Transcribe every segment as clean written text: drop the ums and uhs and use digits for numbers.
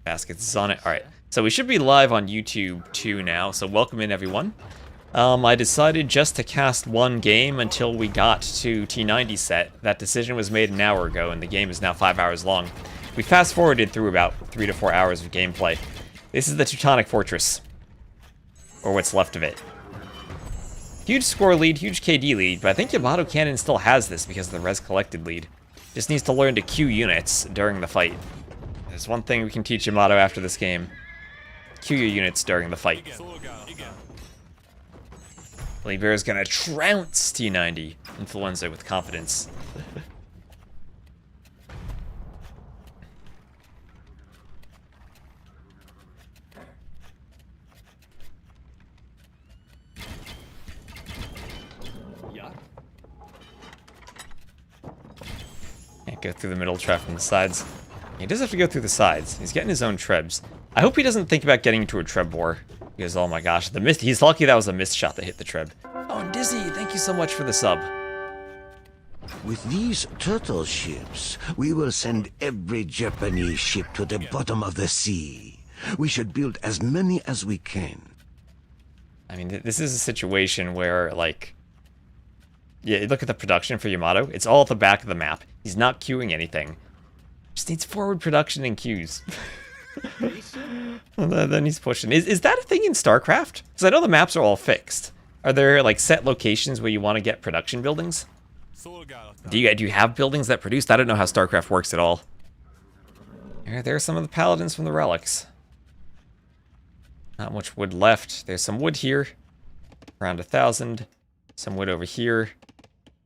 Baskets is on it. Alright, so we should be live on YouTube too now, so welcome in everyone. I decided just to cast one game until we got to T90 set. That decision was made an hour ago, and the game is now 5 hours long. We fast-forwarded through about 3 to 4 hours of gameplay. This is the Teutonic Fortress. Or what's left of it. Huge score lead, huge KD lead, but I think Yamato Cannon still has this because of the res collected lead. Just needs to learn to queue units during the fight. There's one thing we can teach Yamato after this game. Queue your units during the fight. LilyBear is gonna trounce T90 Influenza with confidence. Can't go through the middle trap from the sides. He does have to go through the sides. He's getting his own trebs. I hope he doesn't think about getting into a treb war. Because, oh my gosh, the mist. He's lucky that was a missed shot that hit the treb. Oh, and Dizzy, thank you so much for the sub. With these turtle ships, we will send every Japanese ship to the bottom of the sea. We should build as many as we can. I mean, this is a situation where, like... Yeah, look at the production for Yamato. It's all at the back of the map. He's not queuing anything. Just needs forward production and queues. Well, then he's pushing. Is that a thing in StarCraft? Because I know the maps are all fixed. Are there, like, set locations where you want to get production buildings? Do you have buildings that produce? I don't know how StarCraft works at all. There are some of the paladins from the relics. Not much wood left. There's some wood here. Around 1,000. Some wood over here.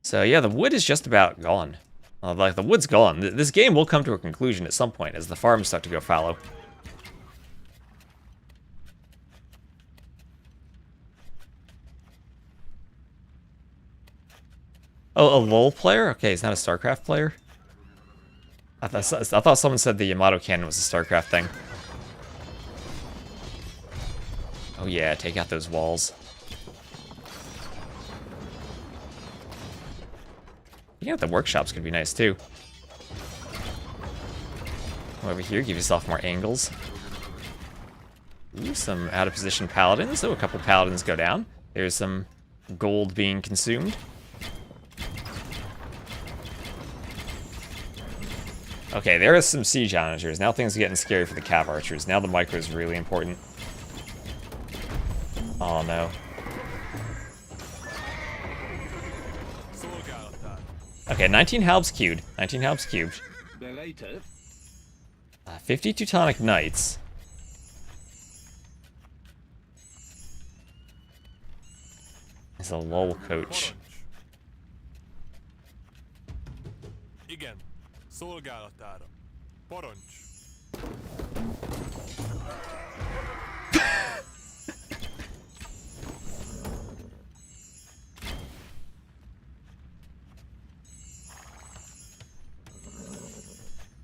So yeah, the wood is just about gone. Like, the wood's gone. This game will come to a conclusion at some point as the farms start to go fallow. Oh, a LoL player? Okay, he's not a StarCraft player? I thought someone said the Yamato Cannon was a StarCraft thing. Oh yeah, take out those walls. Yeah, the workshops could be nice too. Over here, give yourself more angles. Ooh, some out of position paladins. Oh, a couple paladins go down. There's some gold being consumed. Okay, there is some siege onagers. Now things are getting scary for the cav archers. Now the micro is really important. Oh no. Okay, 19 halbs queued. 19 halbs cubed. 50 Teutonic Knights. Is a lull coach. Igen. Szolgálatára. Parancs.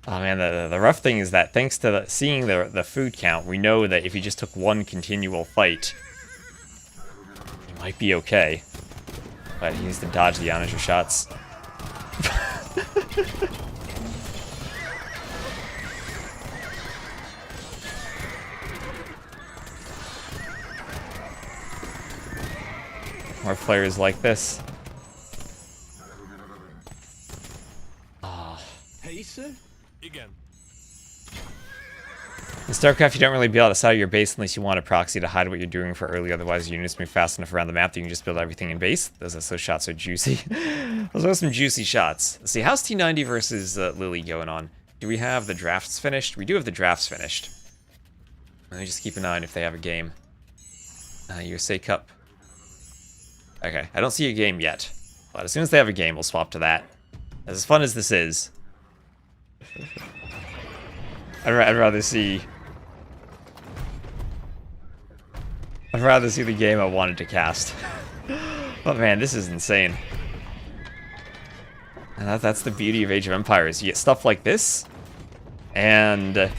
Oh man, the rough thing is that thanks to seeing the food count, we know that if he just took one continual fight, he might be okay. But he needs to dodge the onager shots. More players like this. In StarCraft, you don't really build outside of your base unless you want a proxy to hide what you're doing for early, otherwise your units move fast enough around the map that you can just build everything in base. Those shots are juicy. Those are some juicy shots. Let's see, how's T90 versus Lily going on? Do we have the drafts finished? We do have the drafts finished. Let me just keep an eye on if they have a game. USA Cup. Okay, I don't see a game yet. But as soon as they have a game, we'll swap to that. As fun as this is. I'd rather see... I'd rather see the game I wanted to cast. But man, this is insane. And that's the beauty of Age of Empires. You get stuff like this, and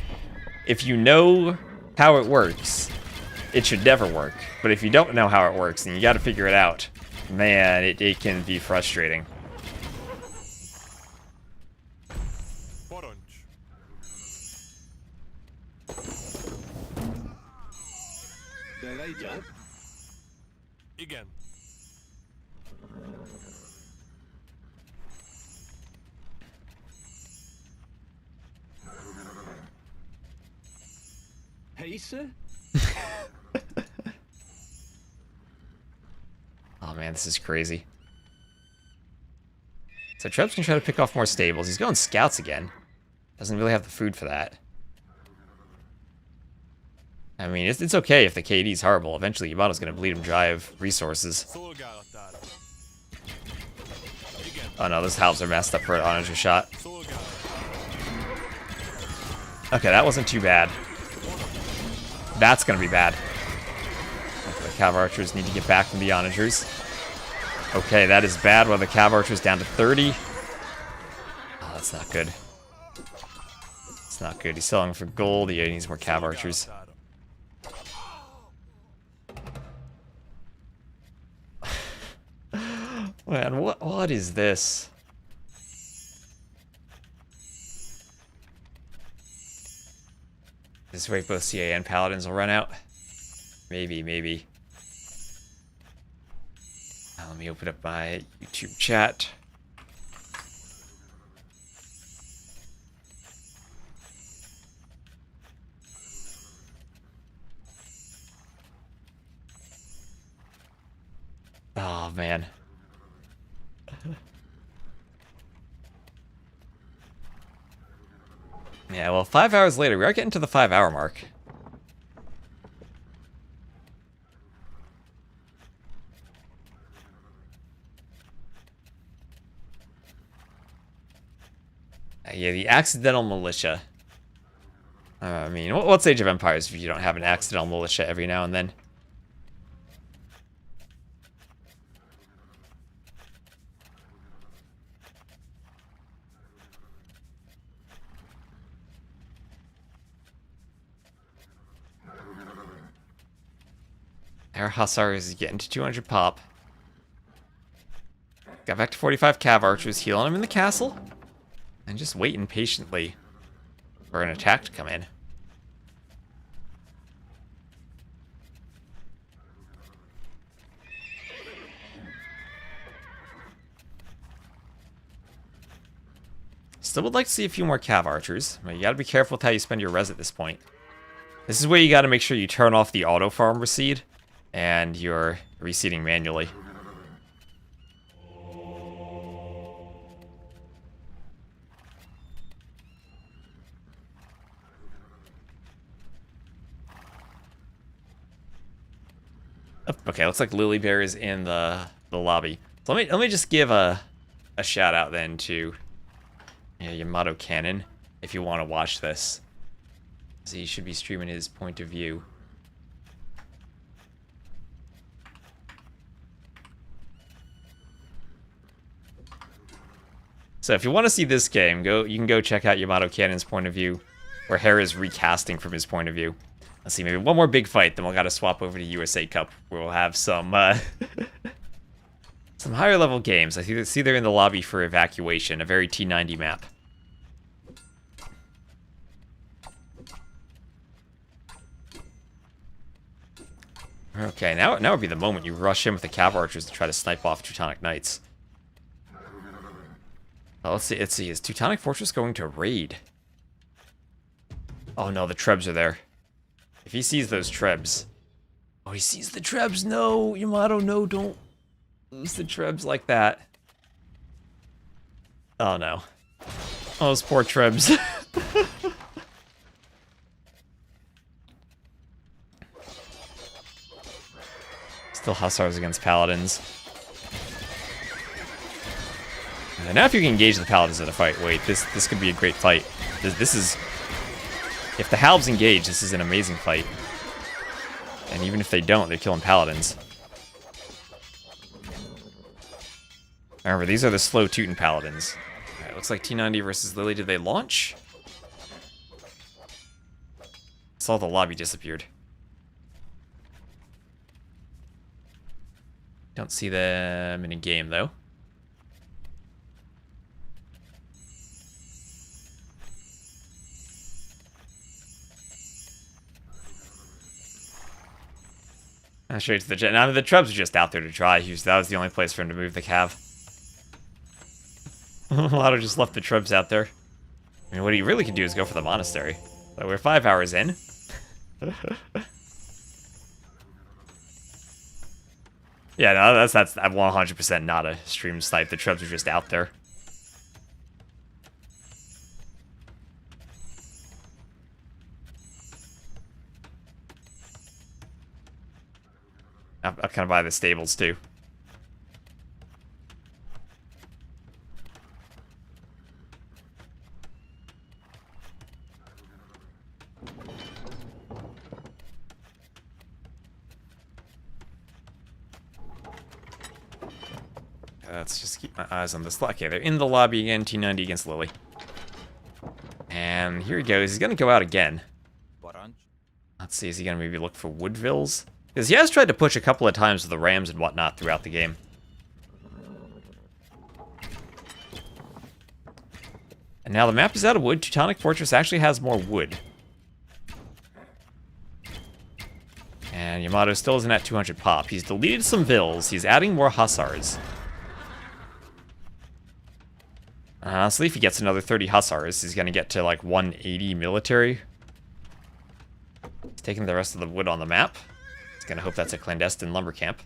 if you know how it works, it should never work. But if you don't know how it works, then you gotta figure it out. Man, it can be frustrating. Major. Igen. Pacer? Oh man, this is crazy. So Trebs can try to pick off more stables. He's going scouts again. Doesn't really have the food for that. I mean, it's okay if the KD's horrible. Eventually, Yamato's going to bleed him dry of resources. Oh no, those halves are messed up for an onager shot. Okay, that wasn't too bad. That's going to be bad. The Cav Archers need to get back from the onagers. Okay, that is bad. While the Cav Archer's down to 30. Oh, that's not good. It's not good. He's selling for gold. He needs more Cav Archers. Man, what is this? This way both CA and Paladins will run out? Maybe. Let me open up my YouTube chat. Oh, man. Yeah, well, 5 hours later, we are getting to the 5-hour mark. Yeah, the accidental militia. I mean, what's Age of Empires if you don't have an accidental militia every now and then? Our Hussar is getting to 200 pop. Got back to 45 Cav Archers, healing him in the castle. And just waiting patiently for an attack to come in. Still would like to see a few more Cav Archers, but you gotta be careful with how you spend your res at this point. This is where you gotta make sure you turn off the auto farm reseed, and you're reseeding manually. Okay, looks like LilyBear is in the lobby. So let me just give a shout out then to Yamato Cannon if you want to watch this. So he should be streaming his point of view. So if you want to see this game, you can go check out Yamato Cannon's point of view, where Hera is recasting from his point of view. Let's see, maybe one more big fight, then we'll gotta swap over to USA Cup, where we'll have some some higher level games. I see they're in the lobby for Evacuation, a very T90 map. Okay, now would be the moment you rush in with the Cav Archers to try to snipe off Teutonic Knights. Oh, let's see, is Teutonic Fortress going to raid? Oh no, the Trebs are there. If he sees those Trebs... Oh, he sees the Trebs! No! Yamato, no, don't lose the Trebs like that. Oh no. Oh, those poor Trebs. Still Hussars against Paladins. And now if you can engage the Paladins in a fight, wait, this could be a great fight. This is... If the Halves engage, this is an amazing fight. And even if they don't, they're killing Paladins. Remember, these are the slow Teuton Paladins. Alright, looks like T90 versus Lily. Did they launch? Saw the lobby disappeared. Don't see them in a game, though. Straight to the jet. I mean, the Trebs are just out there to dry. That was the only place for him to move the cav. Lotto just left the Trebs out there. I mean, what he really could do is go for the monastery. But we're 5 hours in. Yeah, no, that's 100% not a stream snipe. The Trebs are just out there. I'll kind of buy the stables too. Let's just keep my eyes on this. Okay, they're in the lobby again. T90 against Lily. And here he goes. He's going to go out again. Let's see. Is he going to maybe look for Woodvilles? Because he has tried to push a couple of times with the Rams and whatnot throughout the game. And now the map is out of wood. Teutonic Fortress actually has more wood. And Yamato still isn't at 200 pop. He's deleted some Vills. He's adding more Hussars. Honestly, if he gets another 30 Hussars, he's going to get to like 180 military. He's taking the rest of the wood on the map. He's going to hope that's a clandestine lumber camp.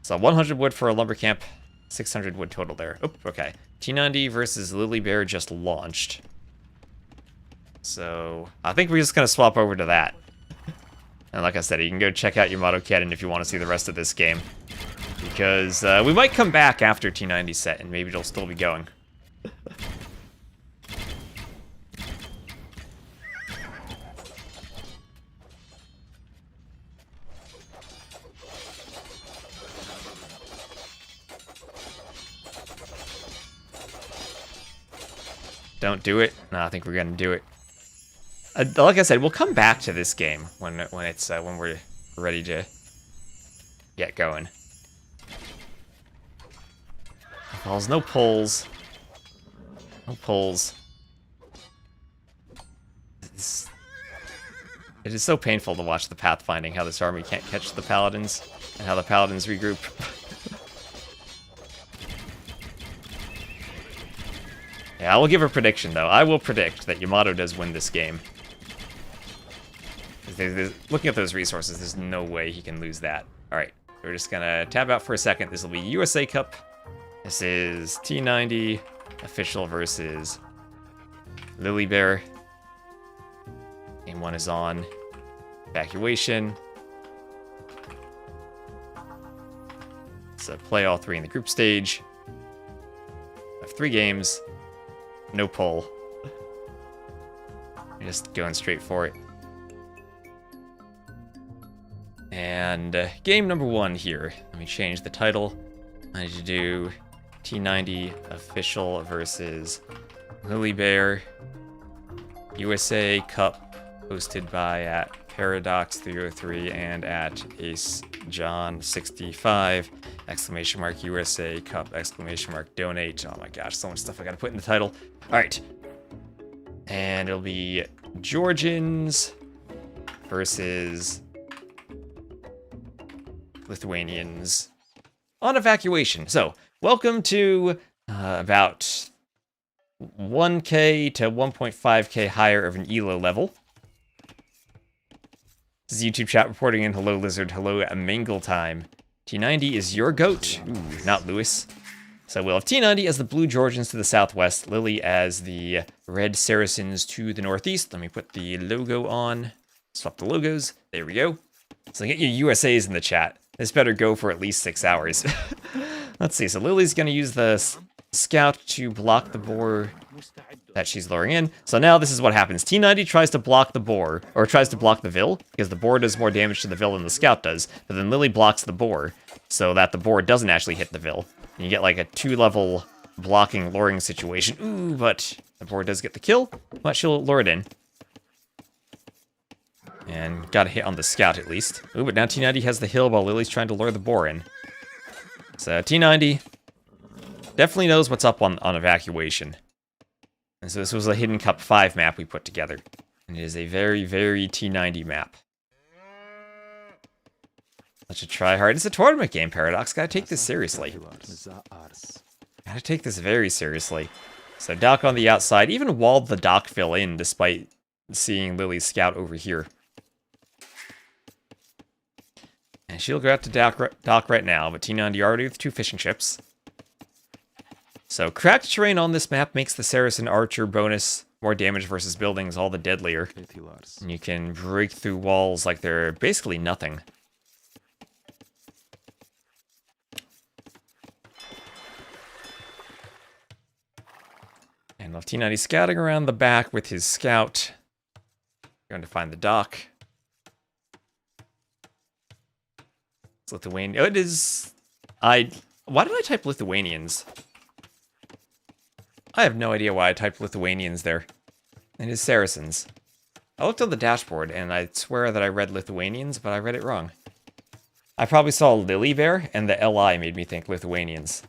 So 100 wood for a lumber camp, 600 wood total there. Oh, okay. T90 versus LilyBear just launched. So I think we're just going to swap over to that. And like I said, you can go check out Yamato Kennen if you want to see the rest of this game. Because we might come back after T90 set and maybe it'll still be going. Don't do it. No, I think we're gonna do it. Like I said, we'll come back to this game when we're ready to get going. Balls, no pulls. No pulls. It is so painful to watch the pathfinding, how this army can't catch the paladins, and how the paladins regroup. Yeah, I will give a prediction, though. I will predict that Yamato does win this game. Looking at those resources, there's no way he can lose that. Alright, we're just gonna tab out for a second. This will be USA Cup. This is T90 Official versus LilyBear. Game 1 is on. Evacuation. So play all 3 in the group stage. I have 3 games. No pull. We're just going straight for it. And game number 1 here. Let me change the title. I need to do T90 Official versus LilyBear. USA Cup hosted by at Paradox303 and at Ace John 65 ! USA Cup ! Donate. Oh my gosh, so much stuff I gotta put in the title. Alright. And it'll be Georgians versus Lithuanians on evacuation. So, welcome to about 1k to 1.5k higher of an ELO level. This is YouTube chat reporting in. Hello, Lizard. Hello, Mangle Time. T90 is your goat. Ooh, not Lewis. So we'll have T90 as the Blue Georgians to the southwest, Lily as the Red Saracens to the northeast. Let me put the logo on. Swap the logos. There we go. So get your USAs in the chat. This better go for at least 6 hours. Let's see. So Lily's going to use the scout to block the boar that she's luring in. So now this is what happens. T90 tries to block the boar, or tries to block the Vil, because the boar does more damage to the Vil than the scout does. But then Lily blocks the boar, so that the boar doesn't actually hit the Vil. And you get like a 2-level blocking luring situation. Ooh, but the boar does get the kill, but she'll lure it in. And got a hit on the scout at least. Ooh, but now T90 has the hill while Lily's trying to lure the boar in. So T90 definitely knows what's up on evacuation. And so this was a Hidden Cup 5 map we put together. And it is a very, very T90 map. Let's just try hard. It's a tournament game, Paradox. Gotta take this seriously. Gotta take this very seriously. So Doc on the outside, even walled the Doc fill in despite seeing Lily's scout over here. And she'll go out to Doc right now, but T90 already with 2 fishing ships. So cracked terrain on this map makes the Saracen Archer bonus more damage versus buildings all the deadlier. And you can break through walls like they're basically nothing. And with T90 scouting around the back with his scout, going to find the Doc. It's Lithuanian. Oh, it is. Why did I type Lithuanians? I have no idea why I typed Lithuanians there. It is Saracens. I looked on the dashboard and I swear that I read Lithuanians, but I read it wrong. I probably saw LilyBear and the LI made me think Lithuanians.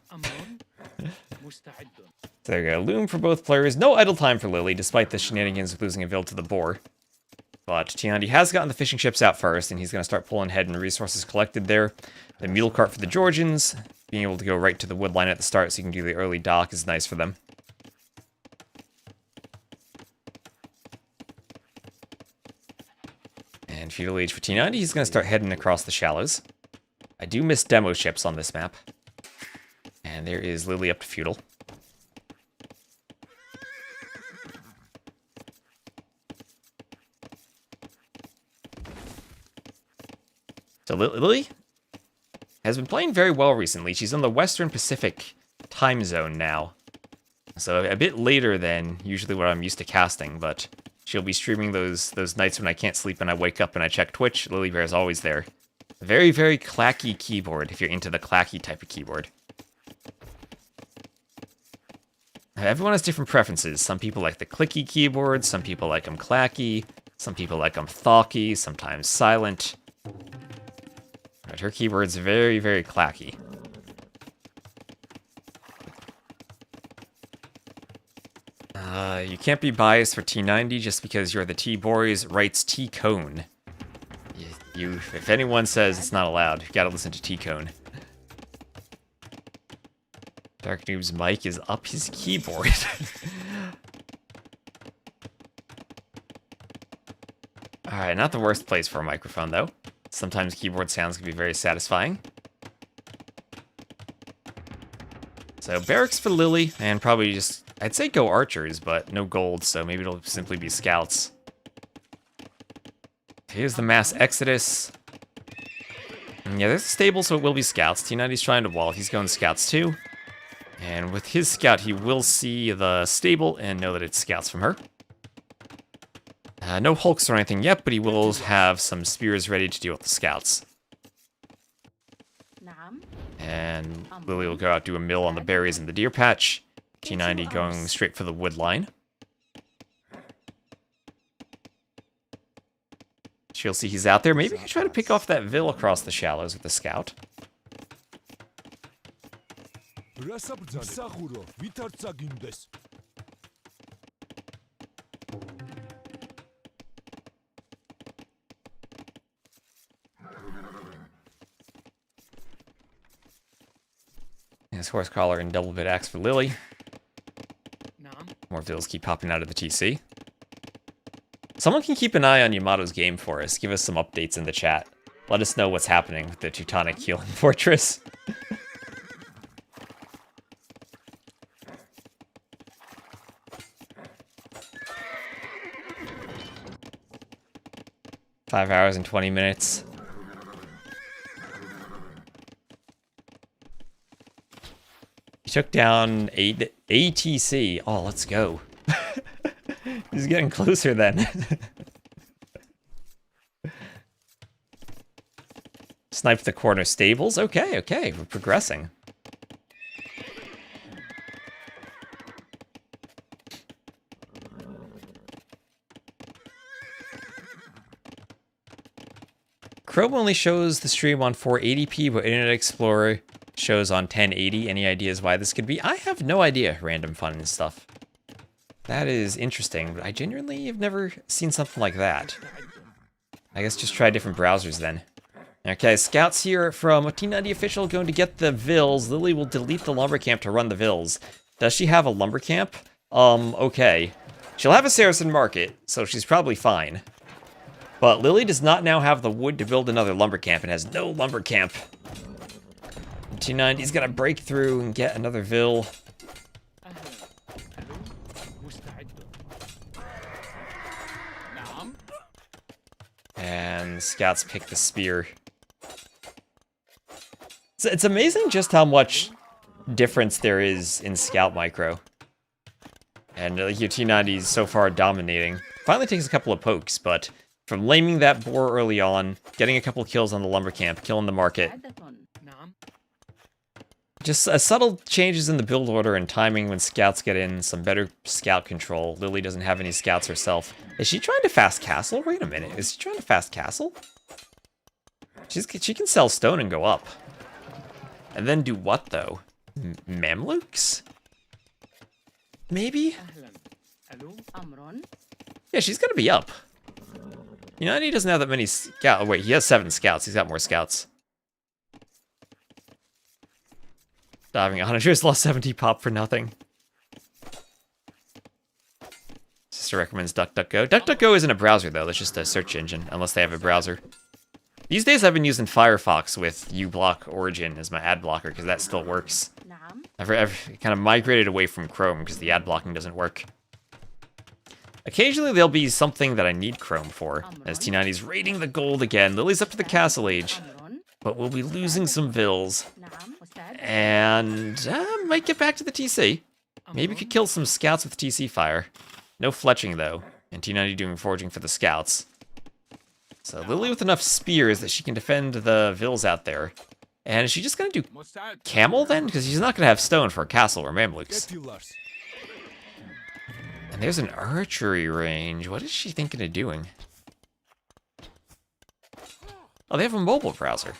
So there you go. Loom for both players. No idle time for Lily, despite the shenanigans of losing a build to the boar. But T90 has gotten the fishing ships out first, and he's going to start pulling ahead and resources collected there. The mule cart for the Georgians. Being able to go right to the wood line at the start so you can do the early dock is nice for them. And Feudal Age for T90, he's going to start heading across the shallows. I do miss demo ships on this map. And there is Lily up to Feudal. So Lily has been playing very well recently. She's in the Western Pacific time zone now. So a bit later than usually what I'm used to casting, but she'll be streaming those nights when I can't sleep and I wake up and I check Twitch. LilyBear is always there. A very, very clacky keyboard if you're into the clacky type of keyboard. Everyone has different preferences. Some people like the clicky keyboard, some people like them clacky, some people like them thawky, sometimes silent. But her keyboard's very, very clacky. You can't be biased for T90 just because you're the T-Boys, writes T-Cone. If anyone says it's not allowed, you gotta listen to T-Cone. Dark Noob's mic is up his keyboard. Alright, not the worst place for a microphone, though. Sometimes keyboard sounds can be very satisfying. So barracks for Lily, and probably just, I'd say go archers, but no gold, so maybe it'll simply be scouts. Here's the mass exodus. And yeah, there's a stable, so it will be scouts. T90's trying to wall, he's going scouts too. And with his scout, he will see the stable and know that it's scouts from her. No hulks or anything yet, but he will have some spears ready to deal with the scouts. And Lily will go out do a mill on the berries in the deer patch. T90 going straight for the wood line. She'll see he's out there. Maybe we can try to pick off that Vil across the shallows with the scout. His horse collar and double bit axe for Lily. More Vils keep popping out of the TC. Someone can keep an eye on Yamato's game for us. Give us some updates in the chat. Let us know what's happening with the Teutonic Healing Fortress. Five hours and 20 minutes. He took down ATC. Oh, let's go. He's getting closer then. Sniped the corner stables. Okay, okay, we're progressing. Chrome only shows the stream on 480p, but Internet Explorer shows on 1080. Any ideas why this could be? I have no idea, random fun and stuff. That is interesting, but I genuinely have never seen something like that. I guess just try different browsers then. Okay, scouts here from T90Official going to get the Vills. Lily will delete the lumber camp to run the Vills. Does she have a lumber camp? Okay. She'll have a Saracen market, so she's probably fine. But Lily does not now have the wood to build another lumber camp and has no lumber camp. T90's gonna break through and get another Vill. And scouts pick the spear. So it's amazing just how much difference there is in scout micro. And your T90 is so far dominating. Finally takes a couple of pokes, but from laming that boar early on, getting a couple kills on the lumber camp, killing the market. Just subtle changes in the build order and timing when scouts get in, some better scout control. Lily doesn't have any scouts herself. Is she trying to fast castle? Wait a minute, is she trying to fast castle? She can sell stone and go up. And then do what, though? Mamluks? Maybe? Yeah, she's gonna be up. You know, he doesn't have that many scouts. Oh, wait, he has 7 scouts. He's got more scouts. Diving on. I just lost 70 pop for nothing. Sister recommends DuckDuckGo. DuckDuckGo isn't a browser, though. That's just a search engine, unless they have a browser. These days, I've been using Firefox with uBlock Origin as my ad blocker, because that still works. I've kind of migrated away from Chrome, because the ad blocking doesn't work. Occasionally, there'll be something that I need Chrome for, as T90's raiding the gold again. Lily's up to the castle age, but we'll be losing some Vills. And might get back to the TC. Maybe could kill some scouts with TC fire. No fletching, though, and T90 doing foraging for the scouts. So Lily with enough spears that she can defend the Vills out there. And is she just going to do camel, then? Because she's not going to have stone for a castle or Mamluks. And there's an archery range. What is she thinking of doing? Oh, they have a mobile browser.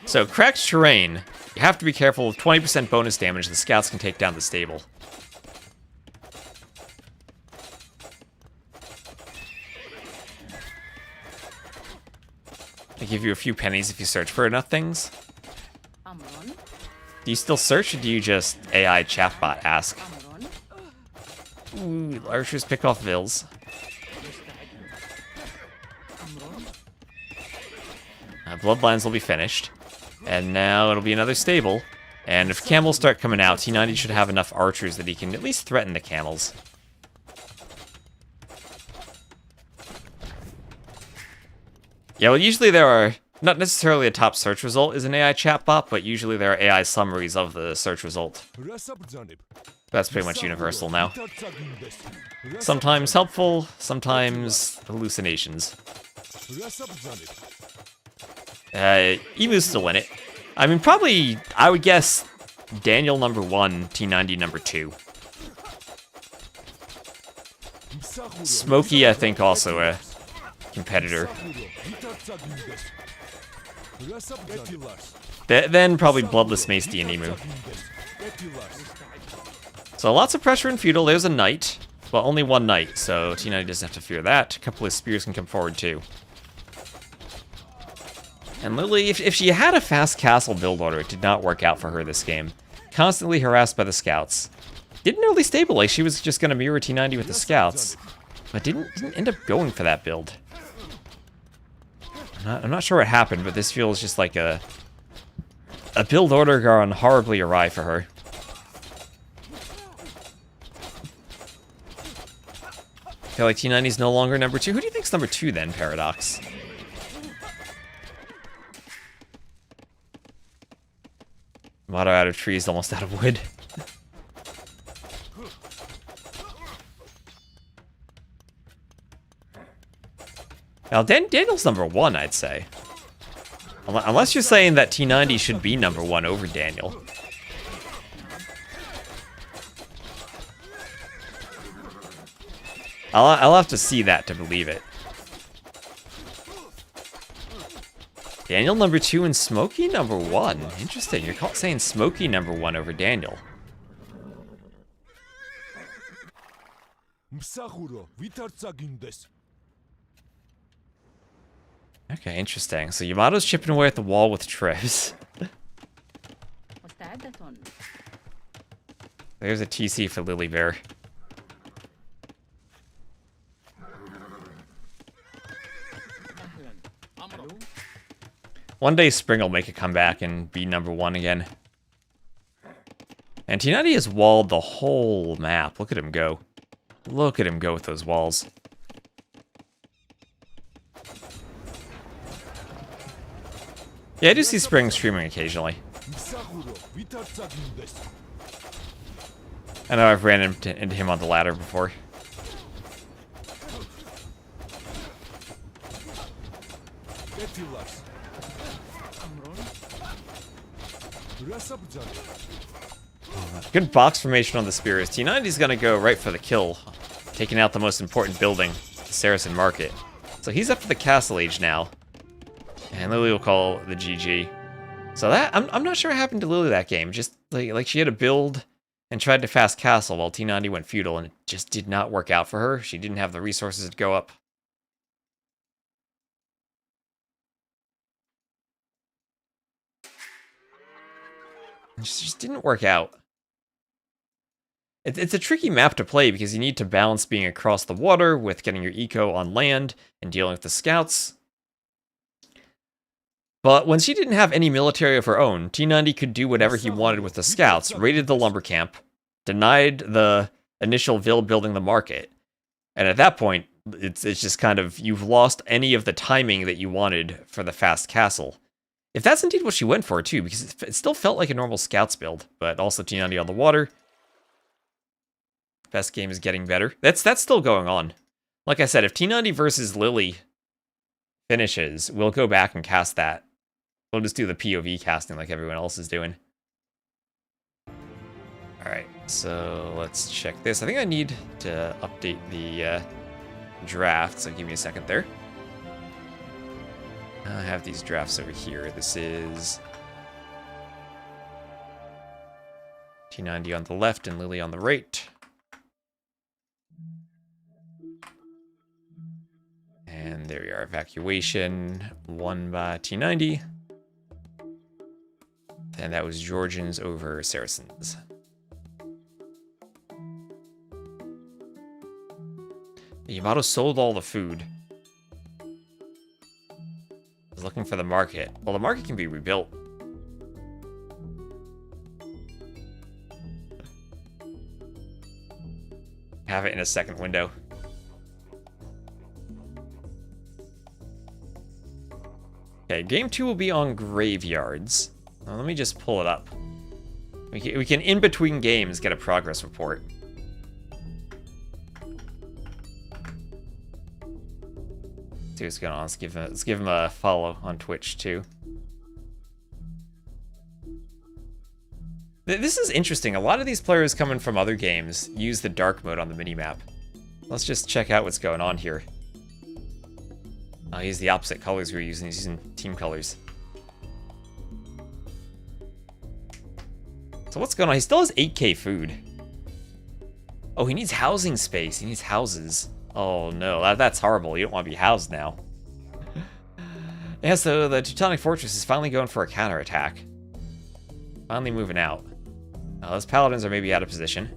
So, cracked terrain. You have to be careful with 20% bonus damage. The scouts can take down the stable. They give you a few pennies if you search for enough things. Do you still search, or do you just AI chatbot ask? Ooh, archers pick off Vills. Bloodlines will be finished. And now it'll be another stable. And if camels start coming out, T90 should have enough archers that he can at least threaten the camels. Yeah, well, usually there are, not necessarily a top search result is an AI chatbot, but usually there are AI summaries of the search result. That's pretty much universal now. Sometimes helpful, sometimes hallucinations. Emu's still in it. I mean, probably, I would guess, Daniel number 1, T90 number 2. Smokey, I think, also a competitor. Then probably Bloodless Maesty and Emu. So lots of pressure in Feudal. There's a knight. Well, only one knight, so T90 doesn't have to fear that. A couple of spears can come forward, too. And Lily, if she had a fast castle build order, it did not work out for her this game. Constantly harassed by the scouts. Didn't early stabilize, she was just going to mirror T90 with the scouts. But didn't end up going for that build. I'm not sure what happened, but this feels just like a build order gone horribly awry for her. I feel like T90's no longer number 2. Who do you think's number 2 then, Paradox? Motto out of trees, almost out of wood. Now, Daniel's number 1, I'd say. Unless you're saying that T90 should be number 1 over Daniel. I'll have to see that to believe it. Daniel number 2 and Smokey number 1. Interesting, you're saying Smokey number 1 over Daniel. Okay, interesting. So Yamato's chipping away at the wall with Trevs. There's a TC for LilyBear. One day Spring will make a comeback and be #1 again. And T90 has walled the whole map. Look at him go. Look at him go with those walls. Yeah, I do see Spring streaming occasionally. I know I've ran into him on the ladder before. Good box formation on the Spears. T90's gonna go right for the kill, taking out the most important building, the Saracen Market. So he's up for the Castle Age now. And Lily will call the GG. So that, I'm not sure what happened to Lily that game. Just like she had a build and tried to fast castle while T90 went feudal, and it just did not work out for her. She didn't have the resources to go up. It just didn't work out. It's a tricky map to play because you need to balance being across the water with getting your eco on land and dealing with the scouts. But when she didn't have any military of her own, T90 could do whatever he wanted with the scouts, raided the lumber camp, denied the initial Ville building the market. And at that point, it's just kind of, you've lost any of the timing that you wanted for the fast castle. If that's indeed what she went for, too, because it still felt like a normal scouts build, but also T90 on the water. Best game is getting better. That's still going on. Like I said, if T90 versus Lily finishes, we'll go back and cast that. We'll just do the POV casting like everyone else is doing. Alright, so let's check this. I think I need to update the draft, so give me a second there. I have these drafts over here. This is T90 on the left and Lily on the right. And there we are, evacuation, won by T90. And that was Georgians over Saracens. Yamato sold all the food. Was looking for the market. Well, the market can be rebuilt. Have it in a second window. Okay, game 2 will be on graveyards. Now, let me just pull it up. We can, in between games, get a progress report. See what's going on. Let's give him a follow on Twitch, too. This is interesting. A lot of these players coming from other games use the dark mode on the minimap. Let's just check out what's going on here. Oh, he's the opposite colors we're using. He's using team colors. So what's going on? He still has 8k food. Oh, he needs housing space. He needs houses. Oh no, that's horrible. You don't want to be housed now. Yeah, so the Teutonic Fortress is finally going for a counterattack. Finally moving out. Those paladins are maybe out of position.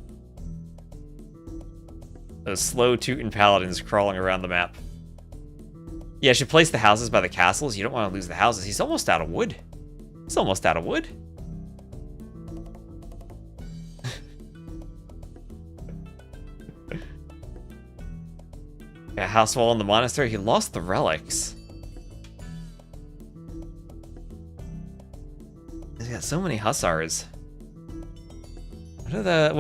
Those slow Teuton paladins crawling around the map. Yeah, I should place the houses by the castles. You don't want to lose the houses. He's almost out of wood. He's almost out of wood. Yeah, house wall in the monastery. He lost the relics. He's got so many hussars. What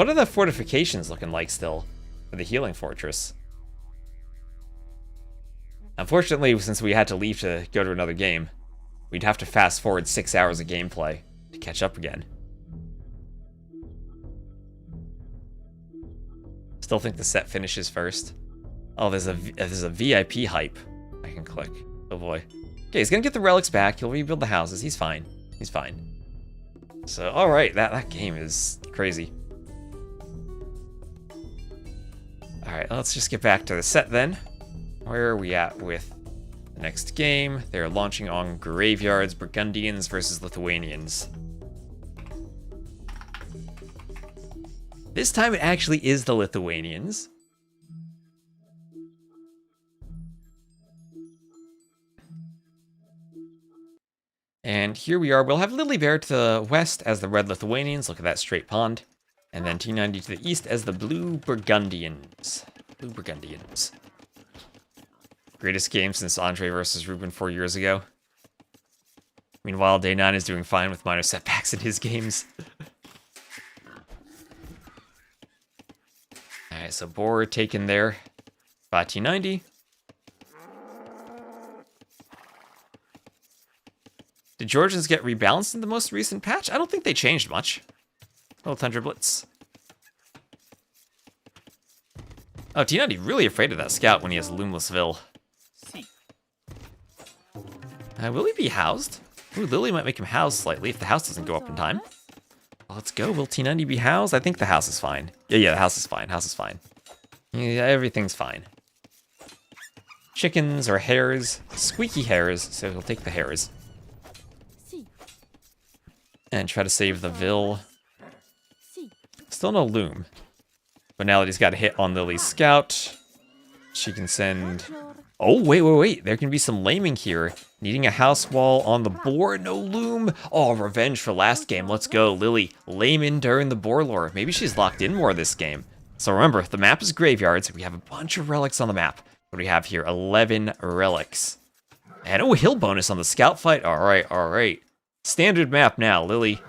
are the fortifications looking like still for the healing fortress? Unfortunately, since we had to leave to go to another game, we'd have to fast forward 6 hours of gameplay to catch up again. Still think the set finishes first. Oh, there's a VIP hype I can click. Oh boy. Okay, he's gonna get the relics back. He'll rebuild the houses. He's fine. He's fine. So, all right, that game is crazy. All Alright, let's just get back to the set then. Where are we at with the next game? They're launching on Graveyards, Burgundians versus Lithuanians. This time it actually is the Lithuanians. And here we are. We'll have LilyBear to the west as the red Lithuanians. Look at that straight pond. And then T90 to the east as the blue Burgundians. Blue Burgundians. Greatest game since Andre versus Ruben 4 years ago. Meanwhile, Day 9 is doing fine with minor setbacks in his games. Alright, so board taken there by T90. Did Georgians get rebalanced in the most recent patch? I don't think they changed much. Little Thunder Blitz. Oh, T90 really afraid of that scout when he has Loomlessville. Will he be housed? Ooh, Lily might make him housed slightly if the house doesn't go up in time. Well, let's go. Will T90 be housed? I think the house is fine. Yeah, the house is fine. House is fine. Yeah, everything's fine. Chickens or hares. Squeaky hares, so he'll take the hares. And try to save the Vil. Still no loom. But now that he's got a hit on Lily's scout, she can send... Oh, wait. There can be some laming here. Needing a house wall on the board. No loom. Oh, revenge for last game. Let's go. Lily, layman during the boar lore. Maybe she's locked in more this game. So remember, the map is graveyards. We have a bunch of relics on the map. What do we have here? 11 relics. And oh, hill bonus on the scout fight. All right. Standard map now. Lily,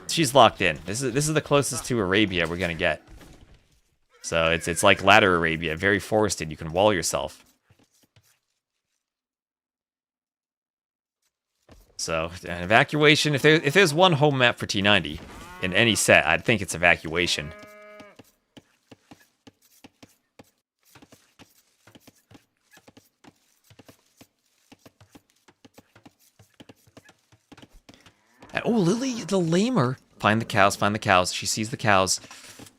she's locked in. This is the closest to Arabia we're gonna get. So it's like ladder Arabia, very forested. You can wall yourself. So an evacuation. If there's one home map for T90 in any set, I'd think it's evacuation. And, oh, Lily, the lamer. Find the cows. She sees the cows.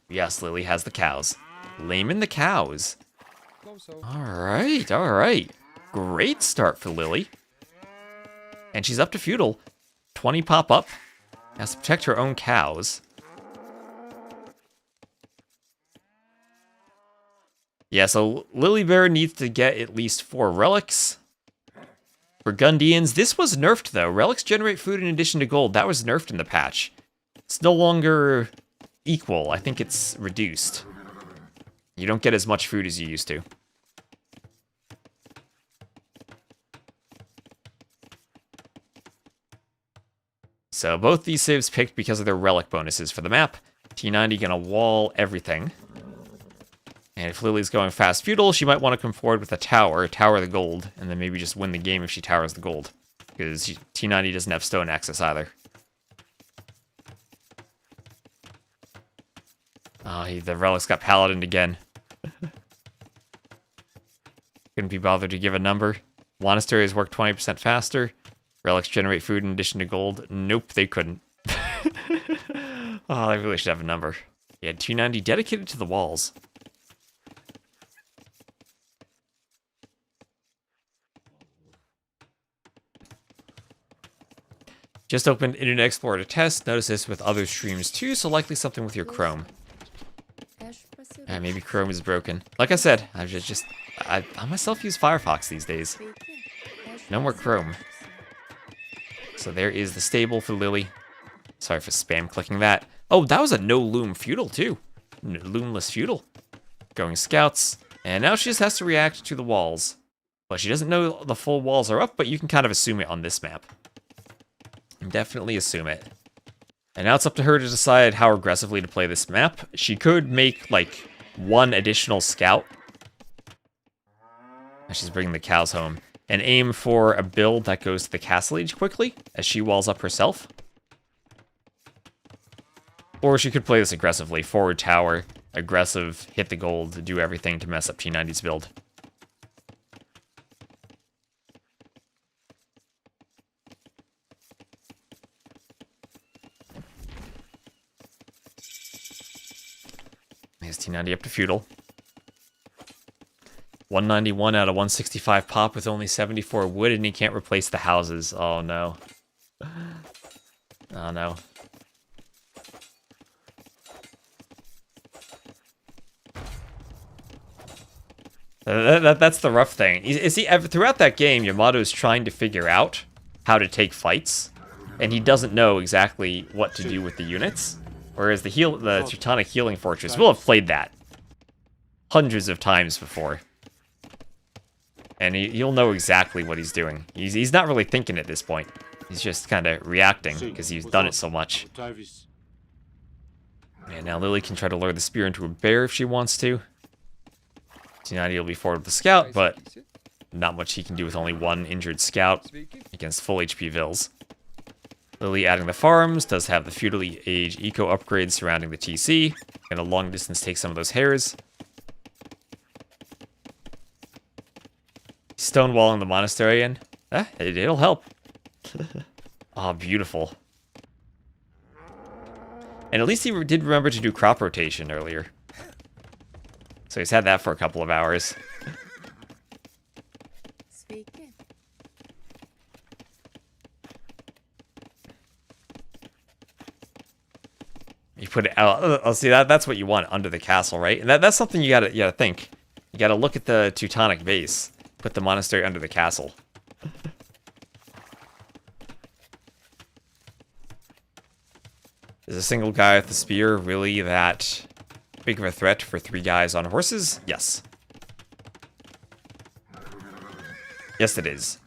Yes, Lily has the cows. Layman the cows. All right. Great start for Lily. And she's up to feudal. 20 pop up. Has to protect her own cows. Yeah, so LilyBear needs to get at least 4 relics. Burgundians. This was nerfed, though. Relics generate food in addition to gold. That was nerfed in the patch. It's no longer equal. I think it's reduced. You don't get as much food as you used to. So both these saves picked because of their relic bonuses for the map. T90 gonna wall everything. And if Lily's going fast feudal, she might want to come forward with a tower the gold, and then maybe just win the game if she towers the gold. Because T90 doesn't have stone access either. Oh, the relics got paladined again. Couldn't be bothered to give a number. Monasteries work 20% faster. Relics generate food in addition to gold. Nope, they couldn't. Oh, they really should have a number. Yeah, T90 dedicated to the walls. Just opened Internet Explorer to test. Notice this with other streams too, so likely something with your Chrome. Maybe Chrome is broken. Like I said, I myself use Firefox these days. No more Chrome. So there is the stable for Lily. Sorry for spam clicking that. Oh, that was a no loom feudal too. Loomless feudal. Going scouts. And now she just has to react to the walls. Well, she doesn't know the full walls are up, but you can kind of assume it on this map. Definitely assume it. And now it's up to her to decide how aggressively to play this map. She could make, like, 1 additional scout. And she's bringing the cows home. And aim for a build that goes to the castle age quickly, as she walls up herself. Or she could play this aggressively. Forward tower, aggressive, hit the gold, do everything to mess up T90's build. There's T90 up to feudal. 191 out of 165 pop with only 74 wood, and he can't replace the houses. Oh no. Oh no. That's the rough thing. You see, throughout that game, Yamato is trying to figure out how to take fights, and he doesn't know exactly what to do with the units. Whereas the Teutonic Healing Fortress will have played that hundreds of times before. And he'll know exactly what he's doing. He's not really thinking at this point. He's just kind of reacting because he's done it so much. And now Lily can try to lure the spear into a bear if she wants to. T90 will be forward with the scout, but not much he can do with only one injured scout against full HP Vils. Lily adding the farms, does have the feudally aged eco upgrades surrounding the TC, and a long distance take some of those hairs. Stonewalling the monastery in. It'll help. Oh, beautiful. And at least he did remember to do crop rotation earlier. So he's had that for a couple of hours. You put it out. Oh, see, that's what you want under the castle, right? And that's something you gotta think. You gotta look at the Teutonic base. Put the monastery under the castle. Is a single guy with the spear really that big of a threat for 3 guys on horses? Yes. Yes, it is.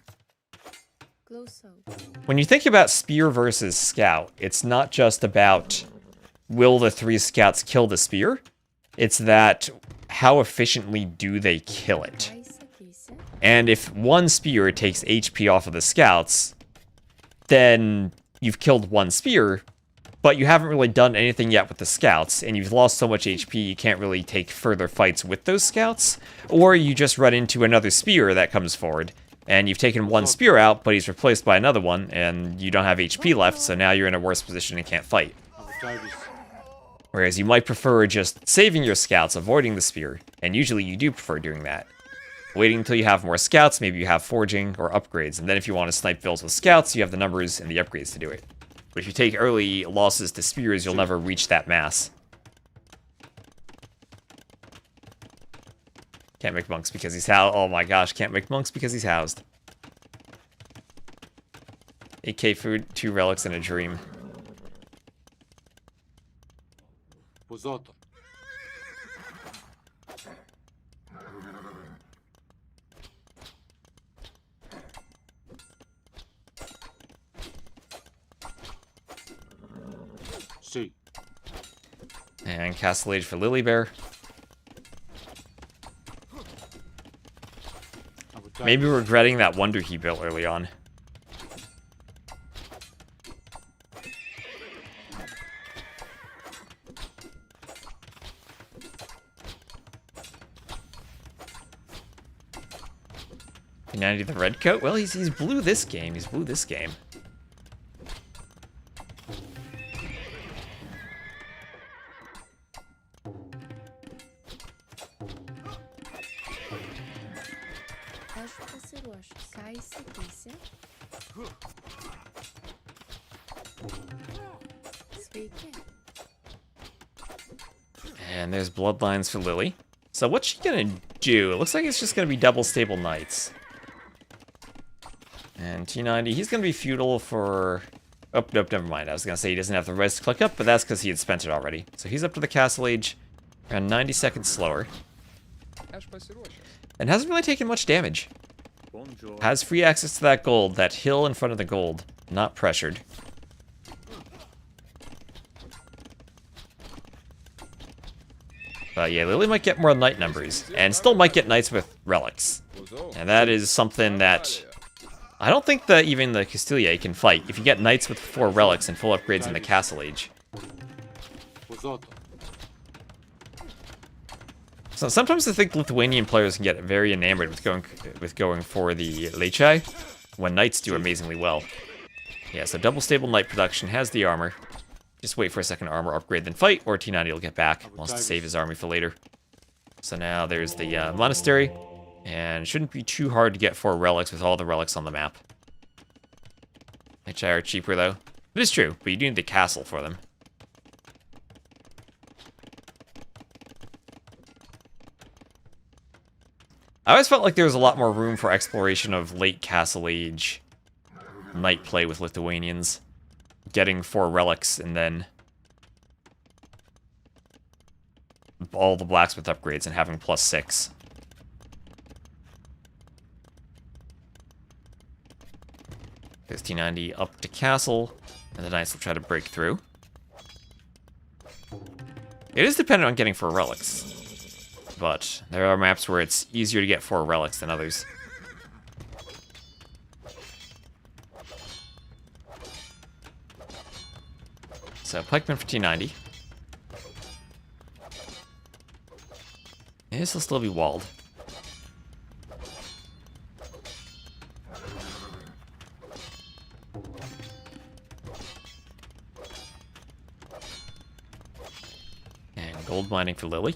When you think about spear versus scout, it's not just about will the 3 scouts kill the spear? It's that how efficiently do they kill it? And if one spear takes HP off of the scouts, then you've killed 1 spear, but you haven't really done anything yet with the scouts, and you've lost so much HP you can't really take further fights with those scouts, or you just run into another spear that comes forward, and you've taken 1 spear out, but he's replaced by another one, and you don't have HP left, so now you're in a worse position and can't fight. Whereas you might prefer just saving your scouts, avoiding the spear, and usually you do prefer doing that. Waiting until you have more scouts, maybe you have forging or upgrades, and then if you want to snipe Vils with scouts, you have the numbers and the upgrades to do it. But if you take early losses to spears, you'll never reach that mass. Can't make monks because he's housed. Oh my gosh, can't make monks because he's housed. 8k food, 2 relics, and a dream. And Castle Age for LilyBear. Maybe regretting that wonder he built early on. T90 the red coat? Well, he's blue this game. He's blue this game. And there's bloodlines for Lily. So what's she gonna do? It looks like it's just gonna be double stable knights. And T90, he's gonna be feudal for... Oh, nope, never mind. I was gonna say he doesn't have the res to click up, but that's because he had spent it already. So he's up to the Castle Age, around 90 seconds slower. And hasn't really taken much damage. Has free access to that gold, that hill in front of the gold. Not pressured. But yeah, Lily might get more knight numbers, and still might get knights with relics. And that is something that I don't think that even the Castilier can fight if you get knights with 4 relics and full upgrades in the Castle Age. So sometimes I think Lithuanian players can get very enamored with going for the Lechai, when knights do amazingly well. Yeah, so double stable knight production has the armor. Just wait for a second armor upgrade, then fight, or T90 will get back. Wants to save his army for later. So now there's the monastery. And it shouldn't be too hard to get 4 relics with all the relics on the map. Which are cheaper, though. It is true, but you do need the castle for them. I always felt like there was a lot more room for exploration of late Castle Age knight play with Lithuanians. Getting 4 relics and then all the blacksmith upgrades and having +6. There's T90 up to castle, and the knights will try to break through. It is dependent on getting 4 relics, but there are maps where it's easier to get 4 relics than others. So, pikeman for T90. This will still be walled. And gold mining for Lily.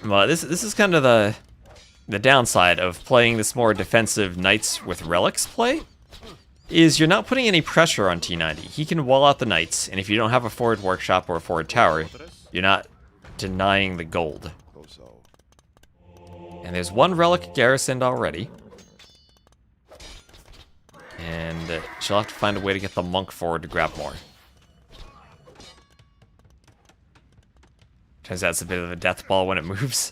Well, this is kind of the downside of playing this more defensive knights with relics play, is you're not putting any pressure on T90. He can wall out the knights, and if you don't have a forward workshop or a forward tower, you're not denying the gold. And there's 1 relic garrisoned already. And she'll have to find a way to get the monk forward to grab more. Turns out it's a bit of a death ball when it moves.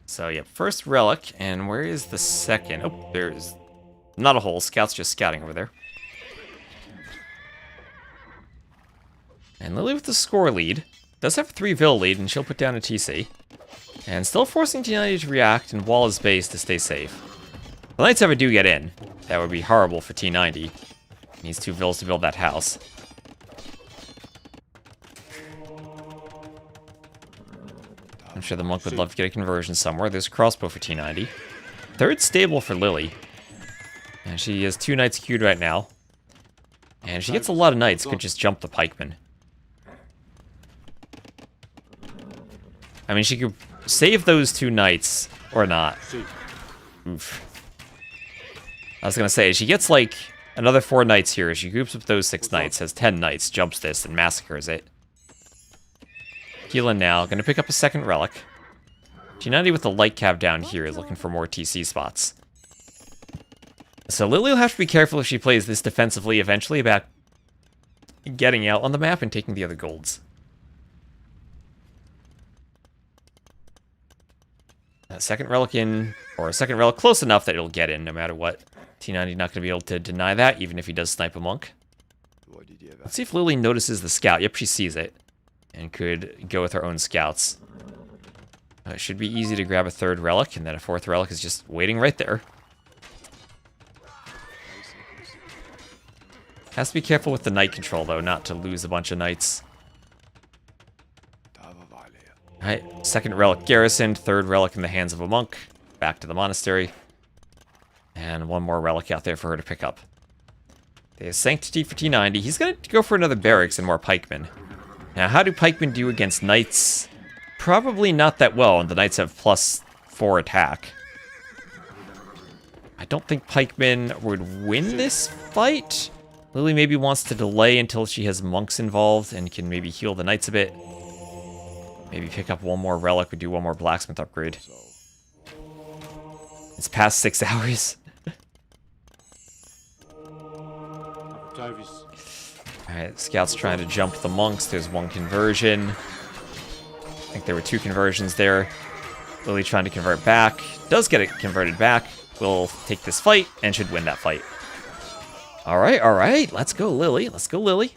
So, yep, first relic, and where is the second? Oh, there's not a hole. Scout's just scouting over there. And Lily with the score lead. Does have a 3 Vil lead, and she'll put down a TC. And still forcing T90 to react and wall his base to stay safe. If the Knights ever do get in, that would be horrible for T90. He needs 2 Vils to build that house. I'm sure the monk would love to get a conversion somewhere. There's a crossbow for T90. 3rd stable for Lily. And she has 2 knights queued right now. And if she gets a lot of knights, could just jump the pikeman. I mean, she could save those 2 knights, or not. Oof. I was gonna say, she gets, like, another 4 knights here. She groups up those 6 knights, has 10 knights, jumps this, and massacres it. Healing now, gonna pick up a 2nd relic. T90 with the light cav down here is looking for more TC spots. So Lily will have to be careful if she plays this defensively eventually about getting out on the map and taking the other golds. A 2nd relic in, or a 2nd relic close enough that it'll get in no matter what. T90 not going to be able to deny that, even if he does snipe a monk. Let's see if Lily notices the scout. Yep, she sees it. And could go with her own scouts. It should be easy to grab a 3rd relic, and then a 4th relic is just waiting right there. Has to be careful with the knight control, though, not to lose a bunch of knights. Alright, 2nd relic garrisoned, 3rd relic in the hands of a monk. Back to the monastery. And 1 more relic out there for her to pick up. There's Sanctity for T90. He's going to go for another barracks and more pikemen. Now, how do pikemen do against knights? Probably not that well, and the knights have +4 attack. I don't think pikemen would win this fight. Lily maybe wants to delay until she has monks involved and can maybe heal the knights a bit. Maybe pick up 1 more relic or do 1 more blacksmith upgrade. It's past 6 hours. Alright, Scout's trying to jump the monks. There's 1 conversion. I think there were 2 conversions there. Lily trying to convert back. Does get it converted back. Will take this fight and should win that fight. Alright. Let's go, Lily. Let's go, Lily.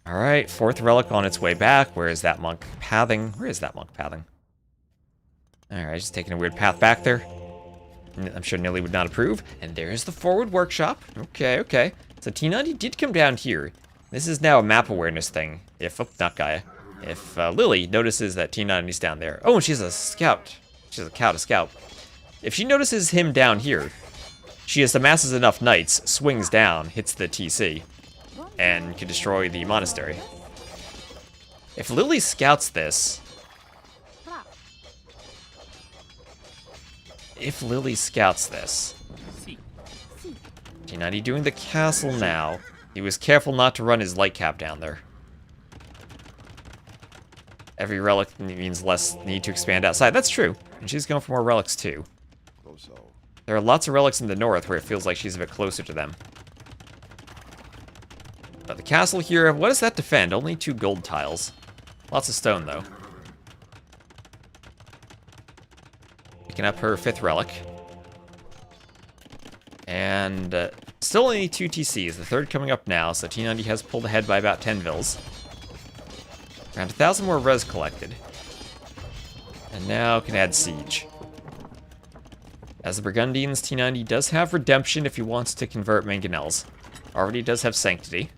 Alright, 4th relic on its way back. Where is that monk pathing? Where is that monk pathing? Alright, just taking a weird path back there. I'm sure Nilly would not approve. And there's the forward workshop. Okay. So T90 did come down here. This is now a map awareness thing. If, oh, not Gaia. If Lily notices that T90's down there. Oh, and she's a scout. She's a scout. If she notices him down here, she just amasses enough knights, swings down, hits the TC, and can destroy the monastery. If Lily scouts this... T90 doing the castle now. He was careful not to run his light cap down there. Every relic means less need to expand outside. That's true. And she's going for more relics too. There are lots of relics in the north where it feels like she's a bit closer to them. But the castle here, what does that defend? Only 2 gold tiles. Lots of stone though. Picking up her 5th relic. And still only 2 TCs, the 3rd coming up now, so T90 has pulled ahead by about 10 vils. Around 1,000 more res collected. And now can add siege. As the Burgundians, T90 does have redemption if he wants to convert mangonels. Already does have sanctity.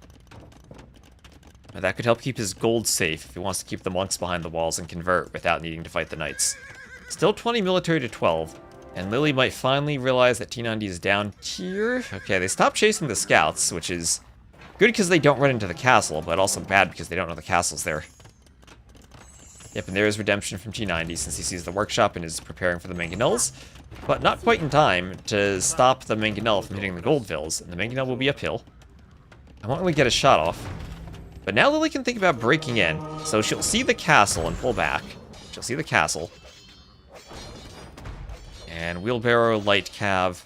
But that could help keep his gold safe if he wants to keep the monks behind the walls and convert without needing to fight the knights. Still 20 military to 12. And Lily might finally realize that T90 is down here. Okay, they stopped chasing the scouts, which is good because they don't run into the castle, but also bad because they don't know the castle's there. Yep, and there is redemption from T90 since he sees the workshop and is preparing for the mangonels, but not quite in time to stop the mangonel from hitting the gold vills, and the mangonel will be uphill. I won't really get a shot off. But now Lily can think about breaking in, so she'll see the castle and pull back. She'll see the castle. And wheelbarrow, light cav.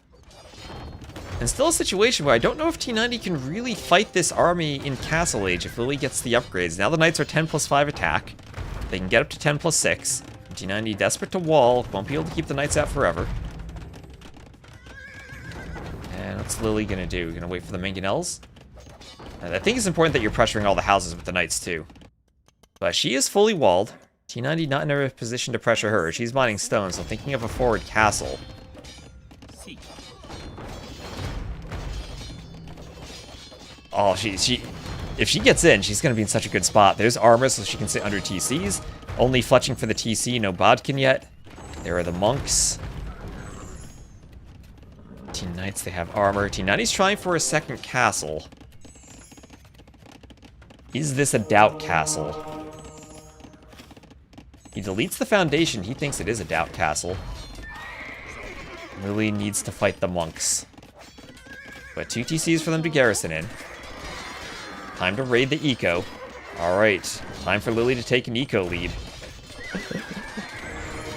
And still a situation where I don't know if T90 can really fight this army in Castle Age if Lily gets the upgrades. Now the knights are 10+5 attack. They can get up to 10+6. T90 desperate to wall, won't be able to keep the knights out forever. And what's Lily gonna do? Gonna wait for the mangonels? And I think it's important that you're pressuring all the houses with the knights too. But she is fully walled. T90 not in a position to pressure her. She's mining stone, so thinking of a forward castle. Oh, if she gets in, she's going to be in such a good spot. There's armor, so she can sit under TCs. Only fletching for the TC, no bodkin yet. There are the monks. T-Knights, they have armor. T90's trying for a second castle. Is this a doubt castle? He deletes the foundation. He thinks it is a doubt castle. Lily needs to fight the monks. But 2 TCs for them to garrison in. Time to raid the eco. Alright, time for Lily to take an eco lead.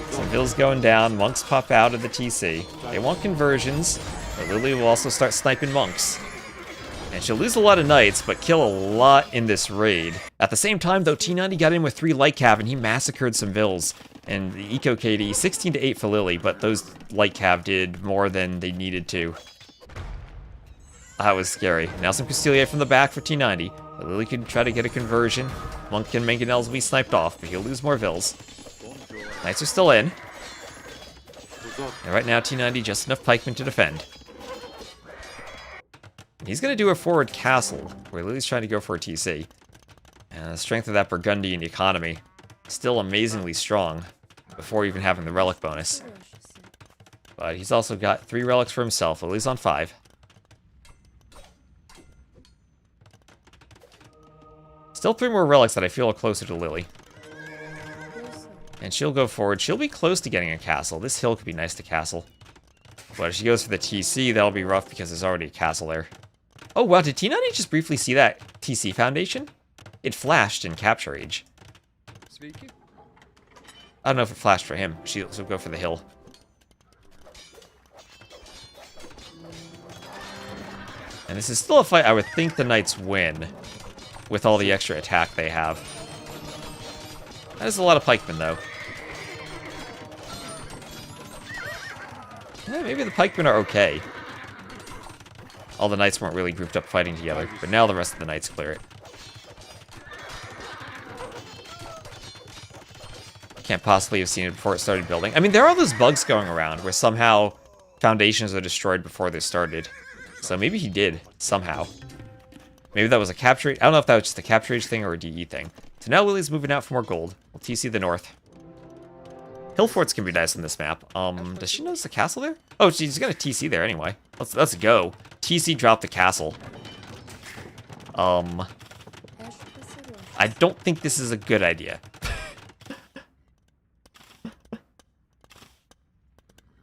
Some vills going down, monks pop out of the TC. They want conversions, but Lily will also start sniping monks. And she'll lose a lot of knights, but kill a lot in this raid. At the same time, though, T90 got in with 3 light cav, and he massacred some vills. And the eco KD, 16 to 8 for Lily, but those light cav did more than they needed to. That was scary. Now some Castilier from the back for T90. But Lily could try to get a conversion. Monk and mangonels will be sniped off, but he'll lose more vills. Knights are still in. And right now, T90 just enough pikemen to defend. He's going to do a forward castle, where Lily's trying to go for a TC. And the strength of that Burgundian economy still amazingly strong, before even having the relic bonus. But he's also got 3 relics for himself. Lily's on 5. Still 3 more relics that I feel are closer to Lily. And she'll go forward. She'll be close to getting a castle. This hill could be nice to castle. But if she goes for the TC, that'll be rough because there's already a castle there. Oh wow, did T90 just briefly see that TC foundation? It flashed in Capture Age. I don't know if it flashed for him. She'll go for the hill. And this is still a fight I would think the Knights win, with all the extra attack they have. That is a lot of pikemen, though. Yeah, maybe the pikemen are okay. All the knights weren't really grouped up fighting together, but now the rest of the knights clear it. Can't possibly have seen it before it started building. I mean, there are those bugs going around where somehow foundations are destroyed before they started. So maybe he did, somehow. Maybe that was a capture rate. I don't know if that was just a capture rate thing or a DE thing. So now Lily's moving out for more gold. We'll TC the north. Hill forts can be nice on this map. Does she notice the castle there? Oh, she's gonna TC there anyway. Let's go. TC drop the castle. I don't think this is a good idea.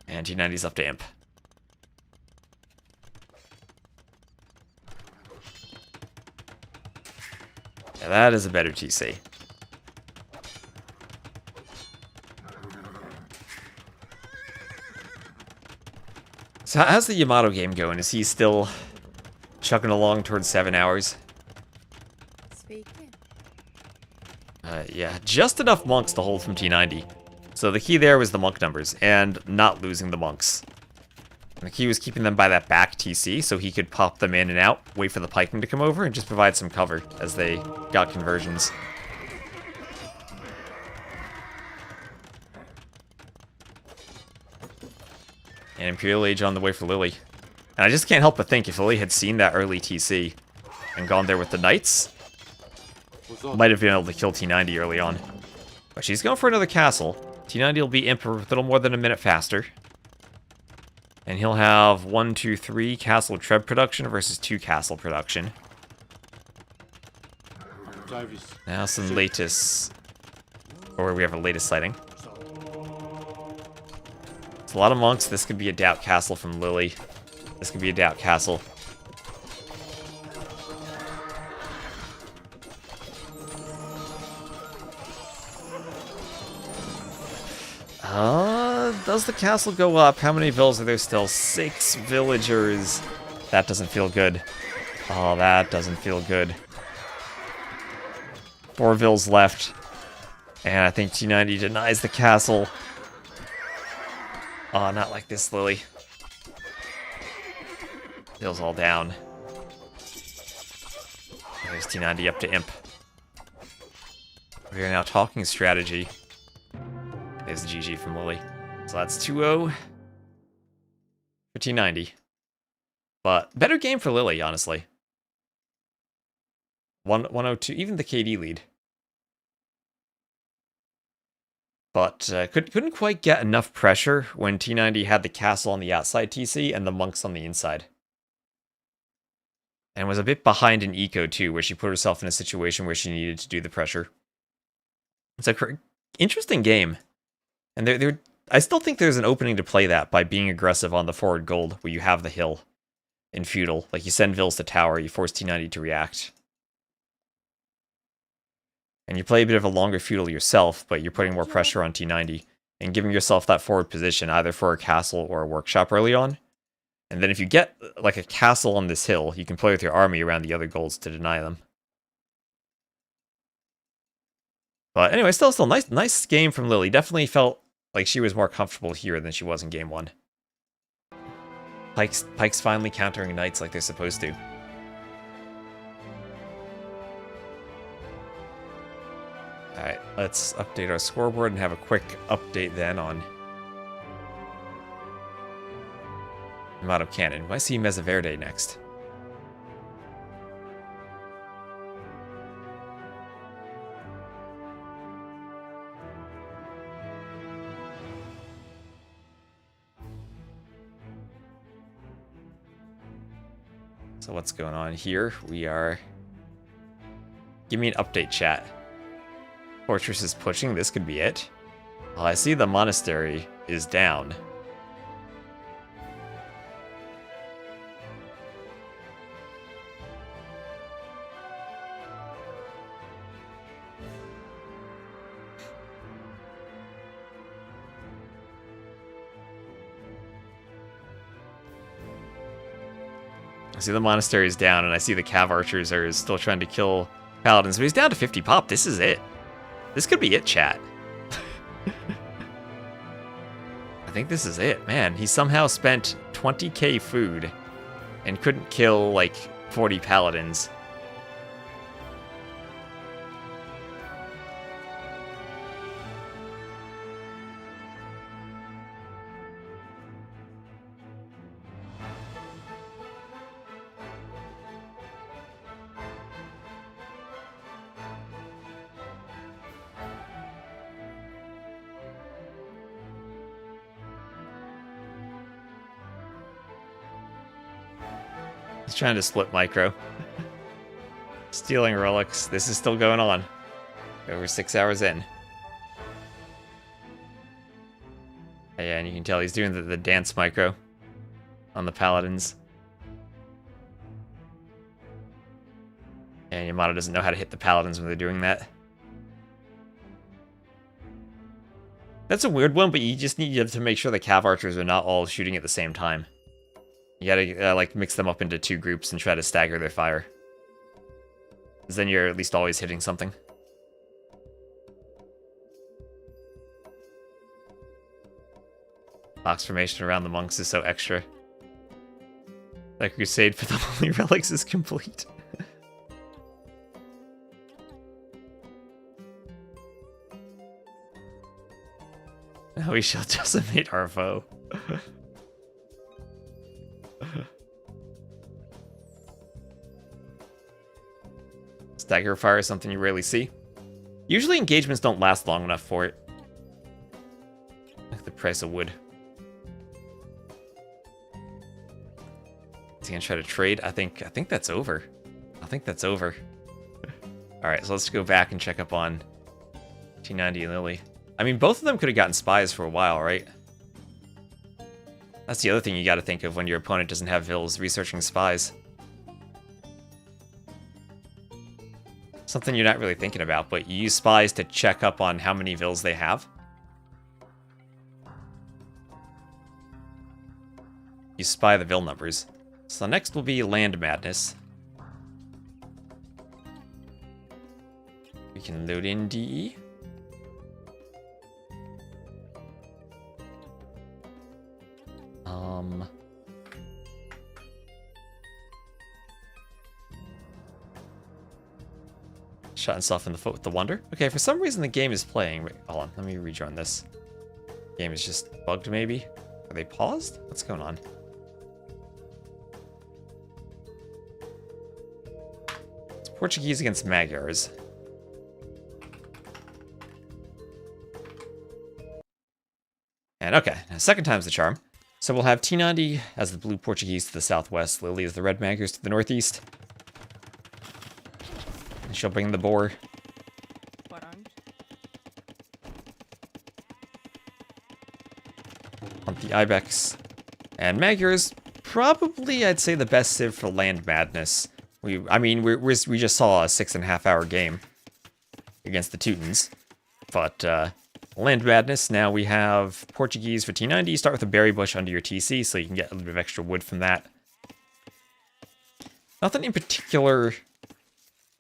And T90's up to imp. Yeah, that is a better TC. So how's the Yamato game going? Is he still chugging along towards 7 hours? Yeah, just enough monks to hold from T90. So the key there was the monk numbers, and not losing the monks. And the key was keeping them by that back TC, so he could pop them in and out, wait for the pikemen to come over, and just provide some cover as they got conversions. And Imperial Age on the way for Lily. And I just can't help but think if Lily had seen that early TC and gone there with the knights, might have been able to kill T90 early on. But she's going for another castle. T90 will be imp a little more than a minute faster. And he'll have 1, 2, 3 castle treb production versus 2 castle production. Now some latest... Or we have a latest sighting. It's a lot of monks. This could be a doubt castle from Lily. This could be a doubt castle. Does the castle go up? How many villas are there still? 6 villagers. That doesn't feel good. Oh, that doesn't feel good. 4 vills left. And I think T90 denies the castle. Oh, not like this, Lily. Vills all down. There's T90 up to imp. We are now talking strategy. There's the GG from Lily. So that's 2-0 for T90. But better game for Lily, honestly. 102, even the KD lead. But couldn't quite get enough pressure when T90 had the castle on the outside TC and the monks on the inside. And was a bit behind in eco too, where she put herself in a situation where she needed to do the pressure. It's a interesting game. And I still think there's an opening to play that by being aggressive on the forward gold, where you have the hill in feudal. Like, you send vills to tower, you force T90 to react. And you play a bit of a longer feudal yourself, but you're putting more pressure on T90 and giving yourself that forward position, either for a castle or a workshop early on. And then if you get, like, a castle on this hill, you can play with your army around the other golds to deny them. But anyway, still nice game from Lily. Definitely felt like she was more comfortable here than she was in game 1. Pikes finally countering knights like they're supposed to. Alright, let's update our scoreboard and have a quick update then on Yamato Cannon. I see Mesa Verde next. So what's going on here? We are... Give me an update, chat. Fortress is pushing. This could be it. Well, I see the monastery is down. I see the monastery is down, and I see the cav archers are still trying to kill paladins, but he's down to 50 pop. This is it. This could be it, chat. I think this is it. Man, he somehow spent 20k food and couldn't kill, like, 40 paladins. He's trying to split micro. Stealing relics. This is still going on. Over 6 hours in. Yeah, and you can tell he's doing the dance micro on the paladins. And Yamato doesn't know how to hit the paladins when they're doing that. That's a weird one, but you just need to make sure the cav archers are not all shooting at the same time. You gotta like mix them up into 2 groups and try to stagger their fire. Because then you're at least always hitting something. Box formation around the monks is so extra. That crusade for the holy relics is complete. Now we shall decimate our foe. Stagger fire is something you rarely see. Usually engagements don't last long enough for it. Like the price of wood. Is he gonna try to trade? I think that's over. I think that's over. Alright, so let's go back and check up on T90 and Lily. I mean, both of them could have gotten spies for a while, right? That's the other thing you gotta think of when your opponent doesn't have vills, researching spies. Something you're not really thinking about, but you use spies to check up on how many vills they have. You spy the vill numbers. So next will be Land Madness. We can load in DE. Shot himself in the foot with the wonder. Okay, for some reason the game is playing. Wait, hold on, let me rejoin this. Game is just bugged, maybe? Are they paused? What's going on? It's Portuguese against Magyars. And okay, now second time's the charm. So we'll have T90 as the blue Portuguese to the southwest, Lily as the red Magyars to the northeast. And she'll bring the boar. Want the ibex. And Magyars, probably I'd say the best civ for Land Madness. We just saw a 6.5 hour game against the Teutons. But Land Madness, now we have Portuguese for T90. You start with a berry bush under your TC, so you can get a little bit of extra wood from that. Nothing in particular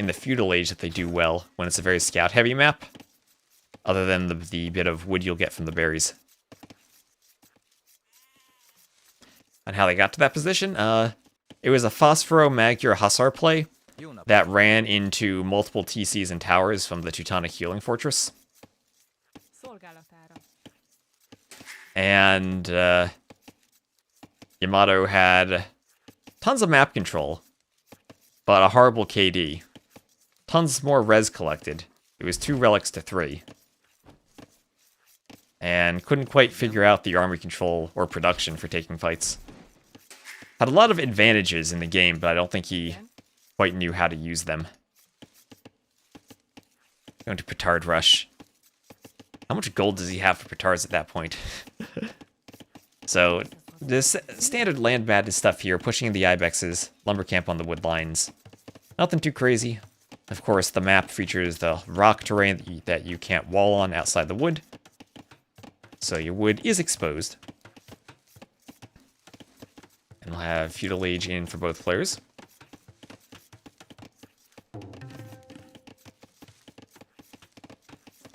in the feudal age that they do well when it's a very scout heavy map, other than the bit of wood you'll get from the berries. And how they got to that position, it was a Phosphoro Magyar Hussar play that ran into multiple TCs and towers from the Teutonic Healing Fortress. And Yamato had tons of map control, but a horrible KD. Tons more res collected. It was 2 relics to 3. And couldn't quite figure out the army control or production for taking fights. Had a lot of advantages in the game, but I don't think he quite knew how to use them. Going to Petard Rush. How much gold does he have for Petards at that point? So, this standard Land Madness stuff here, pushing the ibexes, lumber camp on the wood lines. Nothing too crazy. Of course, the map features the rock terrain that you can't wall on outside the wood. So your wood is exposed. And we'll have Feudal Age in for both players.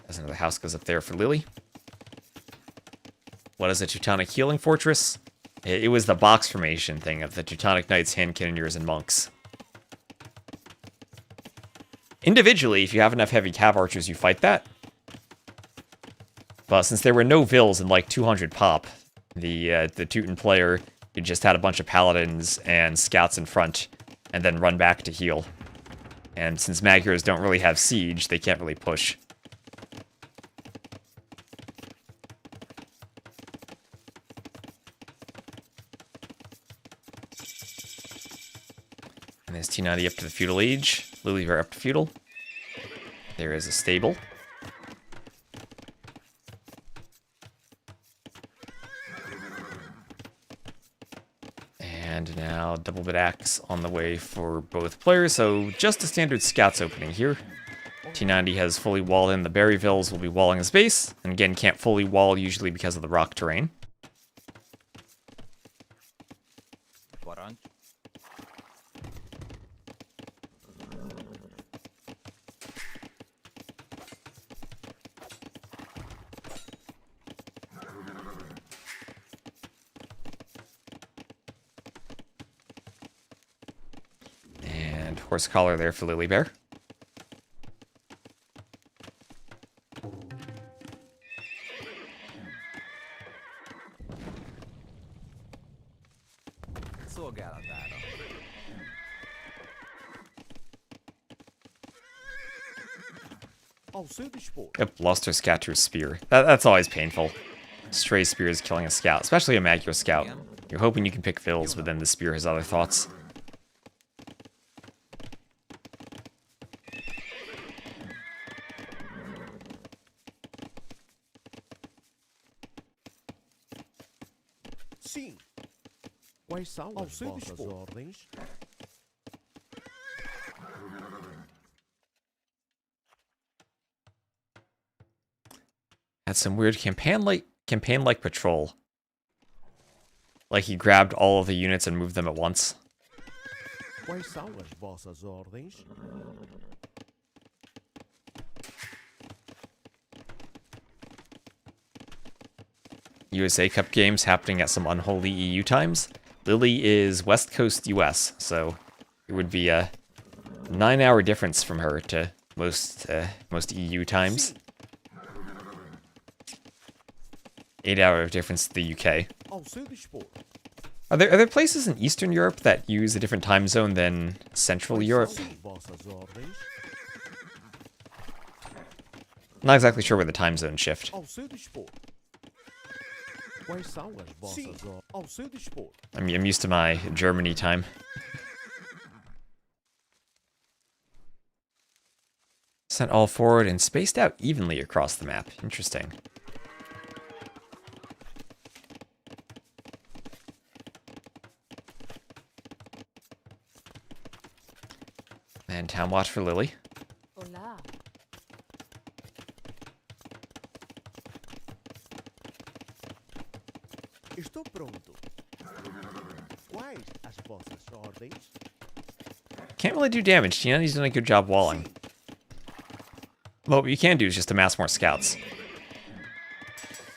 As another house goes up there for Lily. What is a Teutonic Healing Fortress? It was the box formation thing of the Teutonic Knights, Hand Cannoneers, and Monks. Individually, if you have enough heavy cav archers, you fight that. But since there were no vills and like 200 pop, the Teuton player just had a bunch of paladins and scouts in front, and then run back to heal. And since Magyars don't really have siege, they can't really push. And there's T90 up to the feudal age. LilyBear up to feudal. There is a stable. And now double bit axe on the way for both players. So just a standard scouts opening here. T90 has fully walled in. The Berryvilles will be walling his base. And again, can't fully wall usually because of the rock terrain. And horse collar there for LilyBear. Yep, lost her scout to a spear. That's always painful. Stray spears killing a scout, especially a Magyar scout. You're hoping you can pick fills, but then the spear has other thoughts. Sim. Quais são as vossas ordens? Had some weird campaign-like patrol. Like he grabbed all of the units and moved them at once. Quais são as vossas ordens? USA Cup games happening at some unholy EU times. Lily is West Coast US, so it would be a 9-hour difference from her to most EU times. 8-hour difference to the UK. Are there places in Eastern Europe that use a different time zone than Central Europe? Not exactly sure where the time zones shift. I'm used to my Germany time. Sent all forward and spaced out evenly across the map. Interesting. And town watch for Lily. Hola. Estou pronto. Quais as vossas ordens? Can't really do damage. T90's done a good job walling. Well, what you can do is just amass more scouts.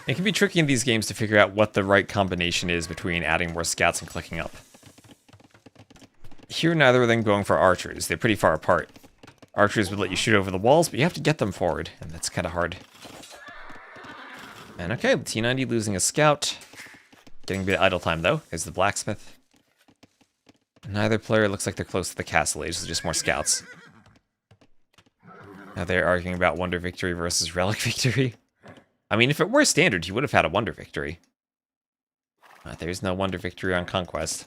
It can be tricky in these games to figure out what the right combination is between adding more scouts and clicking up. Here, neither of them going for archers. They're pretty far apart. Archers would let you shoot over the walls, but you have to get them forward, and that's kind of hard. And okay, T90 losing a scout. Getting a bit of idle time, though. There's the blacksmith. Neither player looks like they're close to the castle age, so just more scouts. Now they're arguing about Wonder Victory versus Relic Victory. I mean, if it were standard, he would have had a Wonder Victory. There's no Wonder Victory on Conquest.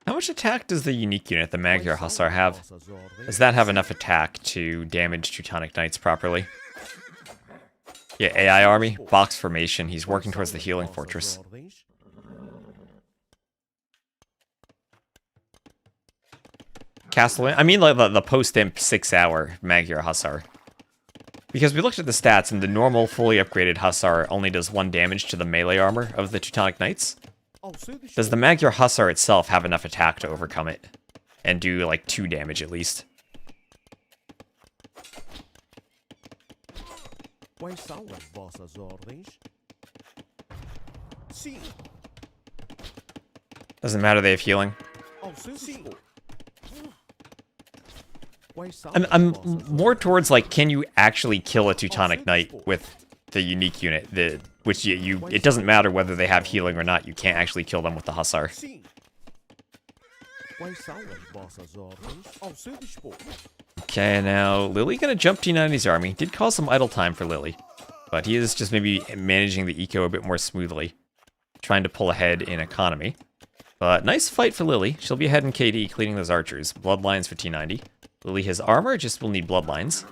How much attack does the unique unit, the Magyar Hussar, have? Does that have enough attack to damage Teutonic Knights properly? Yeah, AI army, box formation. He's working towards the healing fortress. Castle, I mean like the post-imp 6-hour Magyar Hussar. Because we looked at the stats, and the normal, fully upgraded Hussar only does 1 damage to the melee armor of the Teutonic Knights. Does the Magyar Hussar itself have enough attack to overcome it? And do, like, 2 damage at least? Doesn't matter, they have healing. I'm more towards, like, can you actually kill a Teutonic Knight with the unique unit? Which it doesn't matter whether they have healing or not, you can't actually kill them with the Hussar. Okay, now Lily gonna jump T90's army. Did cause some idle time for Lily, but he is just maybe managing the eco a bit more smoothly, trying to pull ahead in economy. But nice fight for Lily. She'll be ahead in KD, cleaning those archers. Bloodlines for T90. Lily has armor, just will need bloodlines.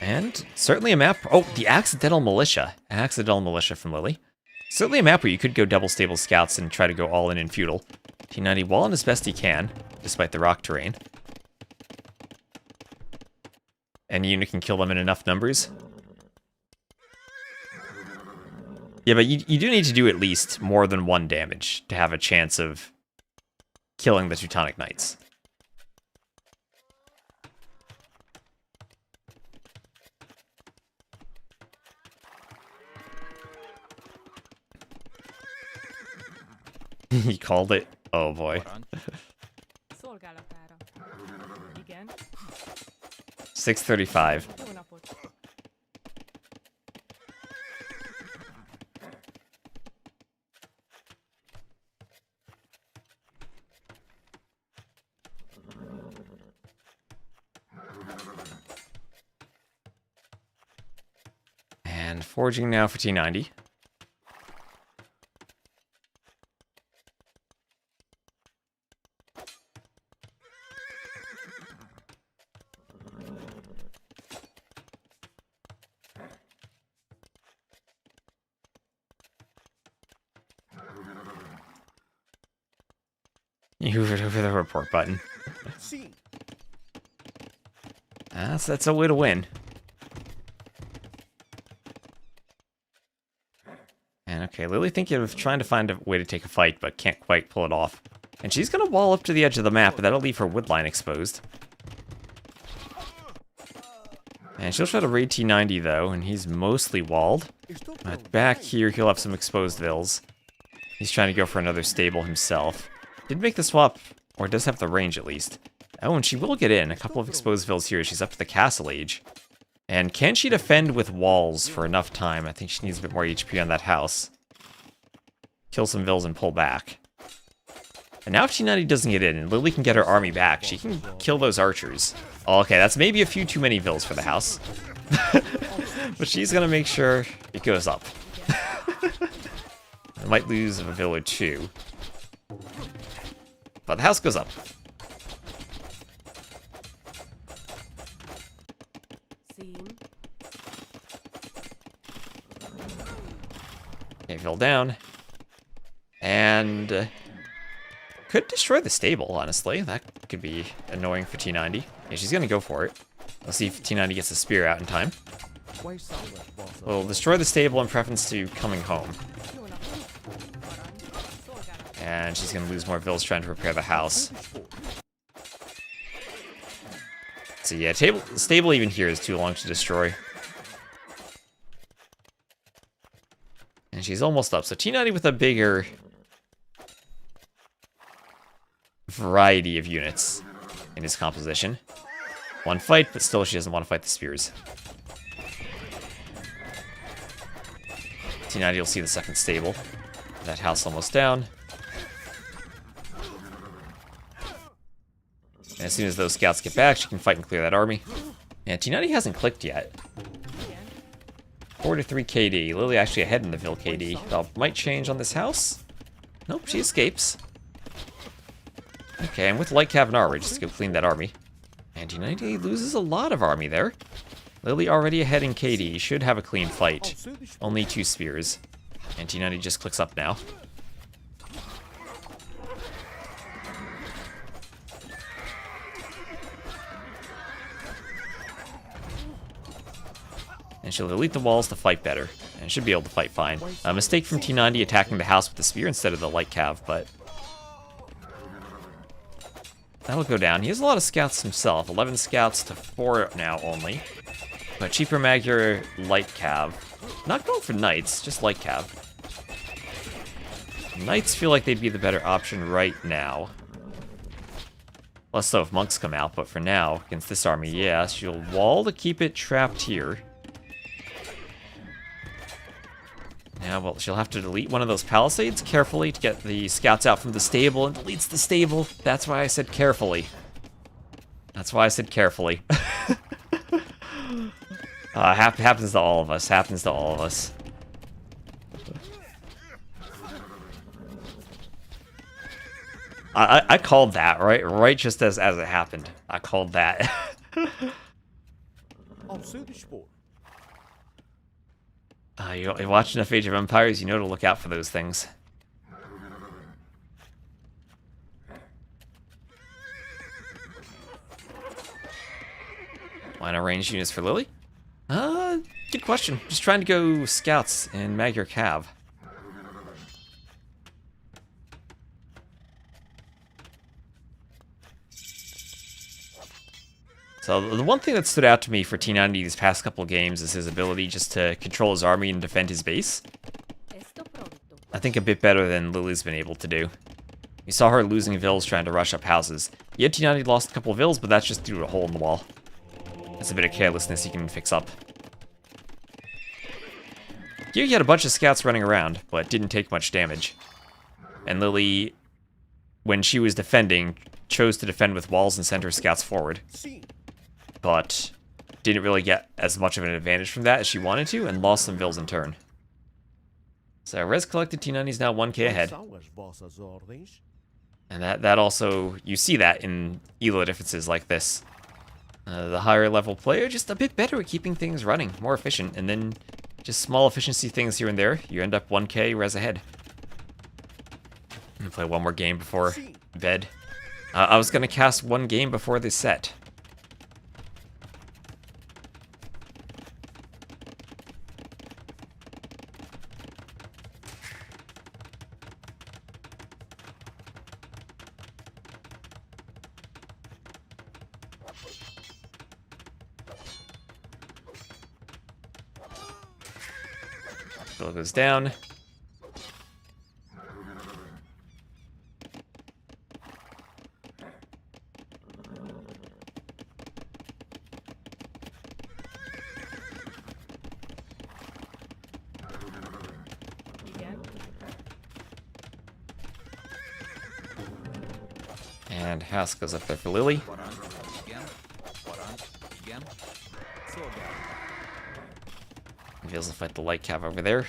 And certainly a map. Oh, the Accidental Militia. Accidental Militia from Lily. Certainly a map where you could go double stable scouts and try to go all in feudal. T90 walling as best he can, despite the rock terrain. Any unit can kill them in enough numbers. Yeah, but you do need to do at least more than 1 damage to have a chance of killing the Teutonic Knights. He called it. Oh boy. 6:35. And forging now for T90. You hovered over the report button. That's a way to win. And okay, Lily thinking of trying to find a way to take a fight, but can't quite pull it off. And she's gonna wall up to the edge of the map, but that'll leave her woodline exposed. And she'll try to raid T90 though, and he's mostly walled. But back here, he'll have some exposed vills. He's trying to go for another stable himself. Did make the swap, or does have the range at least. Oh, and she will get in. A couple of exposed vills here. She's up to the castle age. And can she defend with walls for enough time? I think she needs a bit more HP on that house. Kill some vills and pull back. And now if T90 doesn't get in, and Lily can get her army back, she can kill those archers. Oh, okay, that's maybe a few too many vills for the house. But she's gonna make sure it goes up. I might lose a vill or two. But the house goes up. Okay, vill down. And could destroy the stable, honestly. That could be annoying for T90. Yeah, she's gonna go for it. Let's see if T90 gets the spear out in time. We'll destroy the stable in preference to coming home. And she's gonna lose more vills trying to repair the house. So yeah, stable even here is too long to destroy. And she's almost up. So T90 with a bigger variety of units in his composition. One fight, but still she doesn't want to fight the spears. T90 will see the second stable. That house almost down. And as soon as those scouts get back, she can fight and clear that army. And T90 hasn't clicked yet. 4-3 KD. Lily actually ahead in the Vill KD. That might change on this house. Nope, she escapes. Okay, and with light cav and armor, just go clean that army. And T90 loses a lot of army there. Lily already ahead in KD. Should have a clean fight. Only 2 spears. And T90 just clicks up now. And she'll delete the walls to fight better, and should be able to fight fine. A mistake from T90 attacking the house with the spear instead of the light cav, but that'll go down. He has a lot of scouts himself, 11 scouts to 4 now only. But cheaper Magyar light cav. Not going for knights, just light cav. Knights feel like they'd be the better option right now. Less so if monks come out, but for now, against this army, yeah, she'll wall to keep it trapped here. Yeah, well, she'll have to delete one of those palisades carefully to get the scouts out from the stable, and deletes the stable. That's why I said carefully. That's why I said carefully. Happens to all of us. Happens to all of us. I called that, right just as it happened. I called that. You watch enough Age of Empires, you know to look out for those things. Why not ranged units for Lily? Good question. Just trying to go scouts and Magyar Cav. So the one thing that stood out to me for T90 these past couple of games is his ability just to control his army and defend his base. I think a bit better than Lily's been able to do. You saw her losing vills trying to rush up houses. Yeah, T90 lost a couple of vills, but that's just due to a hole in the wall. That's a bit of carelessness he can fix up. Here he had a bunch of scouts running around, but didn't take much damage. And Lily, when she was defending, chose to defend with walls and send her scouts forward. But didn't really get as much of an advantage from that as she wanted to, and lost some vills in turn. So res collected T90 is now 1k ahead. And that also, you see that in elo differences like this. The higher level player just a bit better at keeping things running, more efficient, and then just small efficiency things here and there, you end up 1k res ahead. I'm gonna play one more game before bed. I was gonna cast one game before this set. Bill goes down. And house goes up there for Lily. Reveals to fight the light cav over there.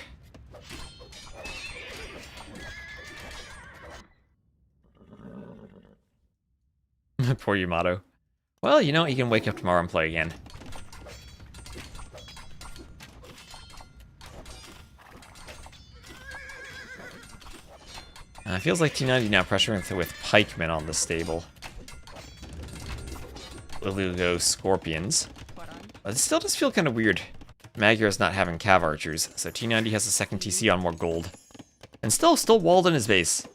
Poor Yamato. Well, you know, you can wake up tomorrow and play again. It feels like T90 now pressuring with pikemen on the stable. Lily will go scorpions. But it still does feel kind of weird. Magyar's not having cav archers, so T90 has a second TC on more gold. And still walled in his base.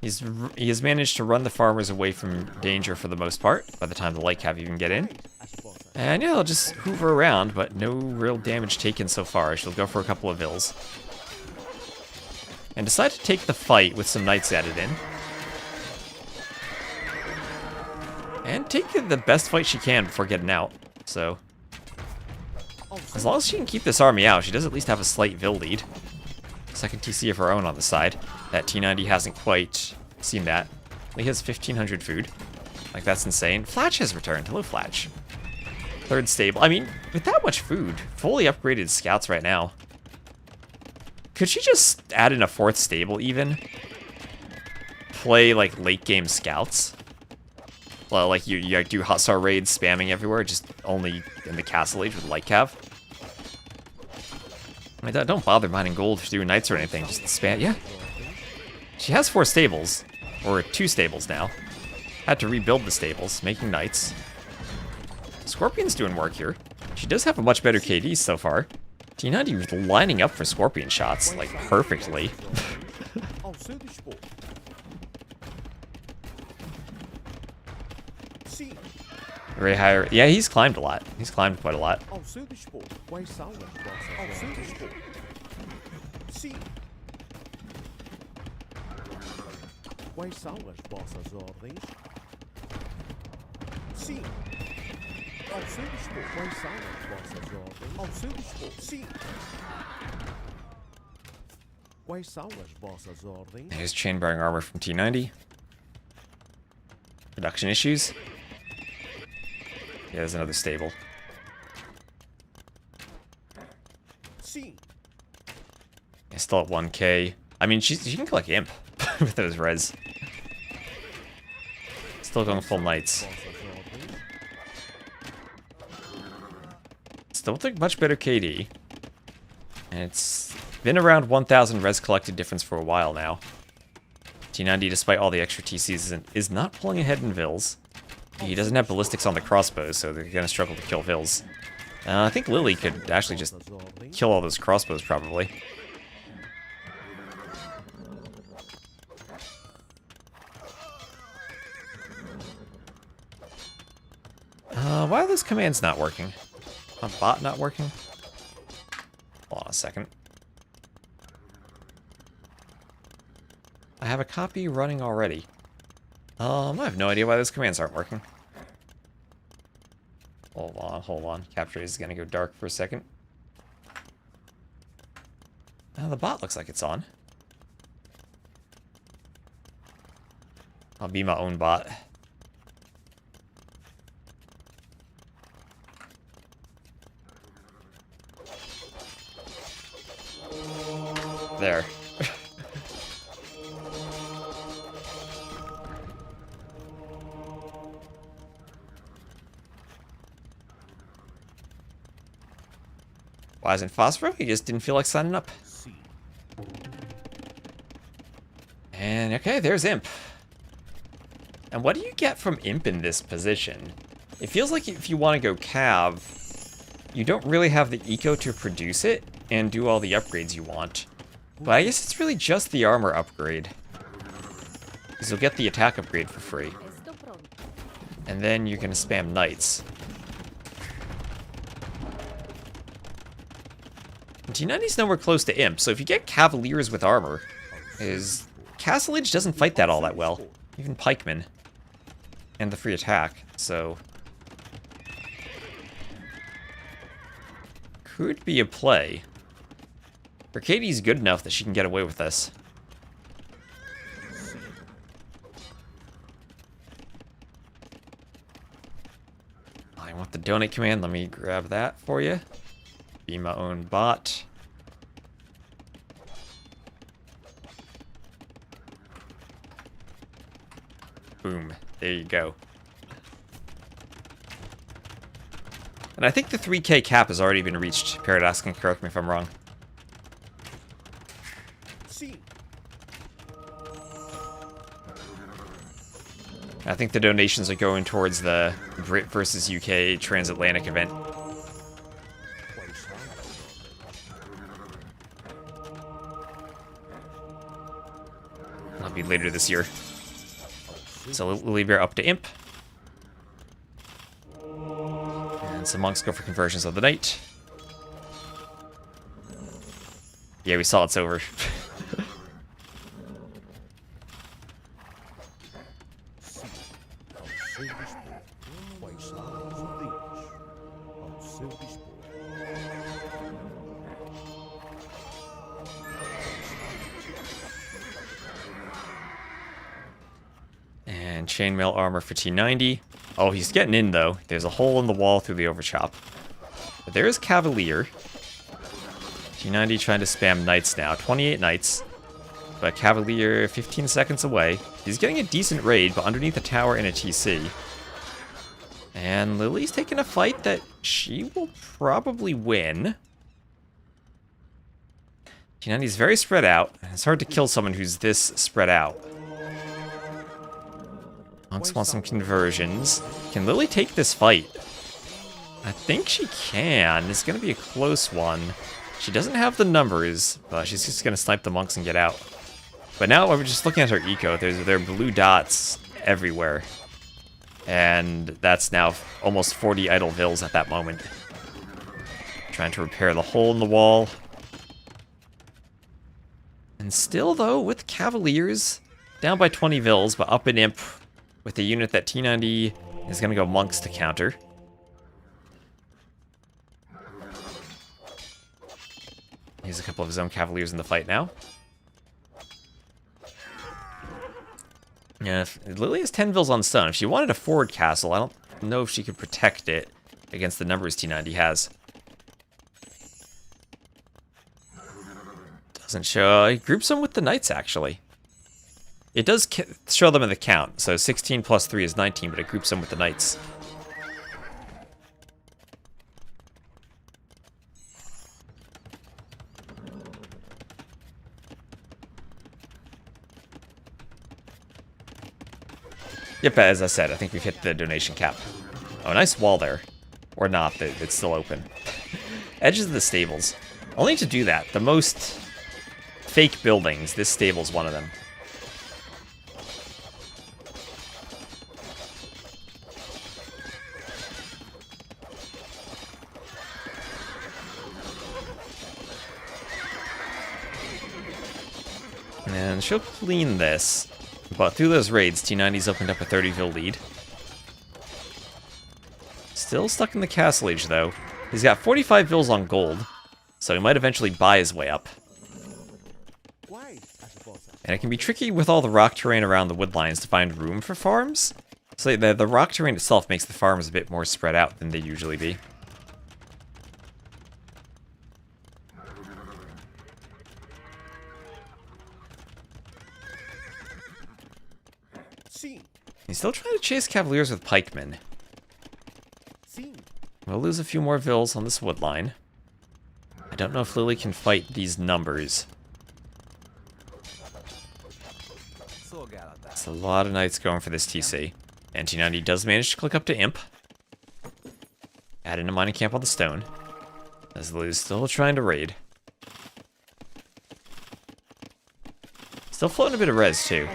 He has managed to run the farmers away from danger for the most part, by the time the light cav even get in. And yeah, they'll just hoover around, but no real damage taken so far. She'll go for a couple of vills. And decide to take the fight with some knights added in. And take the best fight she can before getting out, so... As long as she can keep this army out, she does at least have a slight vill lead. Second TC of her own on the side. That T90 hasn't quite seen that. He has 1,500 food. Like, that's insane. Flatch has returned. Hello, Flatch. Third stable. I mean, with that much food, fully upgraded scouts right now. Could she just add in a fourth stable, even? Play, like, late-game scouts? Well, like, you do Hussar raids spamming everywhere, just only in the Castle Age with light cav. I mean, don't bother mining gold for doing knights or anything, just spam, yeah. She has 4 stables, or 2 stables now. Had to rebuild the stables, making knights. Scorpion's doing work here. She does have a much better KD so far. T90 was lining up for Scorpion shots, like, perfectly. Very high. Yeah, he's climbed a lot. He's climbed quite a lot. Sim. Ao seu dispor. Quais são as vossas ordens? Ao seu dispor. Sim. Quais são as vossas ordens? There's chain bearing armor from T90. Production issues. Yeah, there's another stable. Sim. Yeah, still at 1k. I mean, she can collect Imp with those res. Still going full knights. Vossas ordens? Still think much better KD. And it's been around 1,000 res collected difference for a while now. T90, despite all the extra TCs, is not pulling ahead in Vils. He doesn't have ballistics on the crossbows, so they're gonna struggle to kill Vils. I think Lily could actually just Vossas ordens? kill all those crossbows, probably. Why are those commands not working? A bot not working? Hold on a second. I have a copy running already. I have no idea why those commands aren't working. Hold on. Capture is gonna go dark for a second. The bot looks like it's on. I'll be my own bot. There. Why isn't Phosphor? He just didn't feel like signing up. Sim. And okay, there's Imp. And what do you get from Imp in this position? It feels like if you want to go Cav, you don't really have the eco to produce it and do all the upgrades you want. But I guess it's really just the armor upgrade. Because you'll get the attack upgrade for free. And then you're going to spam knights. T90's nowhere close to Imp, so if you get Cavaliers with armor, Castlage doesn't fight that all that well. Even Pikemen. And the free attack, so... could be a play. Arcadie's good enough that she can get away with this. I want the donate command. Let me grab that for you. Be my own bot. Boom. There you go. And I think the 3k cap has already been reached. Paradox can correct me if I'm wrong. Sim. I think the donations are going towards the Brit versus UK transatlantic event. Quais são as ordens? That'll be later this year. So LilyBear up to Imp. And some monks go for conversions of the night. Yeah, we saw it's over. Sim. Ao seu dispor. Quais são as ordens? Ao seu dispor. And chainmail armor for T90. Oh, he's getting in, though. There's a hole in the wall through the overchop. But there's Cavalier. T90 trying to spam knights now. 28 knights. But Cavalier 15 seconds away. He's getting a decent raid, but underneath a tower and a TC. And Lily's taking a fight that she will probably win. T90's very spread out. It's hard to kill someone who's this spread out. Monks want some conversions. Can Lily take this fight? I think she can. It's going to be a close one. She doesn't have the numbers, but she's just going to snipe the monks and get out. But now we're just looking at her eco. There are blue dots everywhere. And that's now almost 40 idle Vils at that moment. Trying to repair the hole in the wall. And still, though, with Cavaliers, down by 20 Vils, but up in Imp with a unit that T90 He's gonna go monks to counter. He's a couple of his own cavaliers in the fight now. Yeah, Lily has 10 vills on stone. If she wanted a forward castle, I don't know if she could protect it against the numbers T90 has. Doesn't show. It groups them with the knights, actually. It does show them in the count. So 16 plus 3 is 19, but it groups them with the knights. Yep, as I said, I think we've hit the donation cap. Oh, nice wall there. Or not, it's still open. Edges of the stables. Only to do that, the most fake buildings, this stable's one of them. And she'll clean this. But through those raids, T90's opened up a 30-vil lead. Still stuck in the castle age, though. He's got 45 vils on gold, so he might eventually buy his way up. And it can be tricky with all the rock terrain around the wood lines to find room for farms. So the rock terrain itself makes the farms a bit more spread out than they usually be. He's still trying to chase cavaliers with pikemen. We'll lose a few more vils on this wood line. I don't know if Lily can fight these numbers. It's a lot of knights going for this TC. And T90 does manage to click up to Imp. Add in a mining camp on the stone. As Lily's still trying to raid. Still floating a bit of res, too.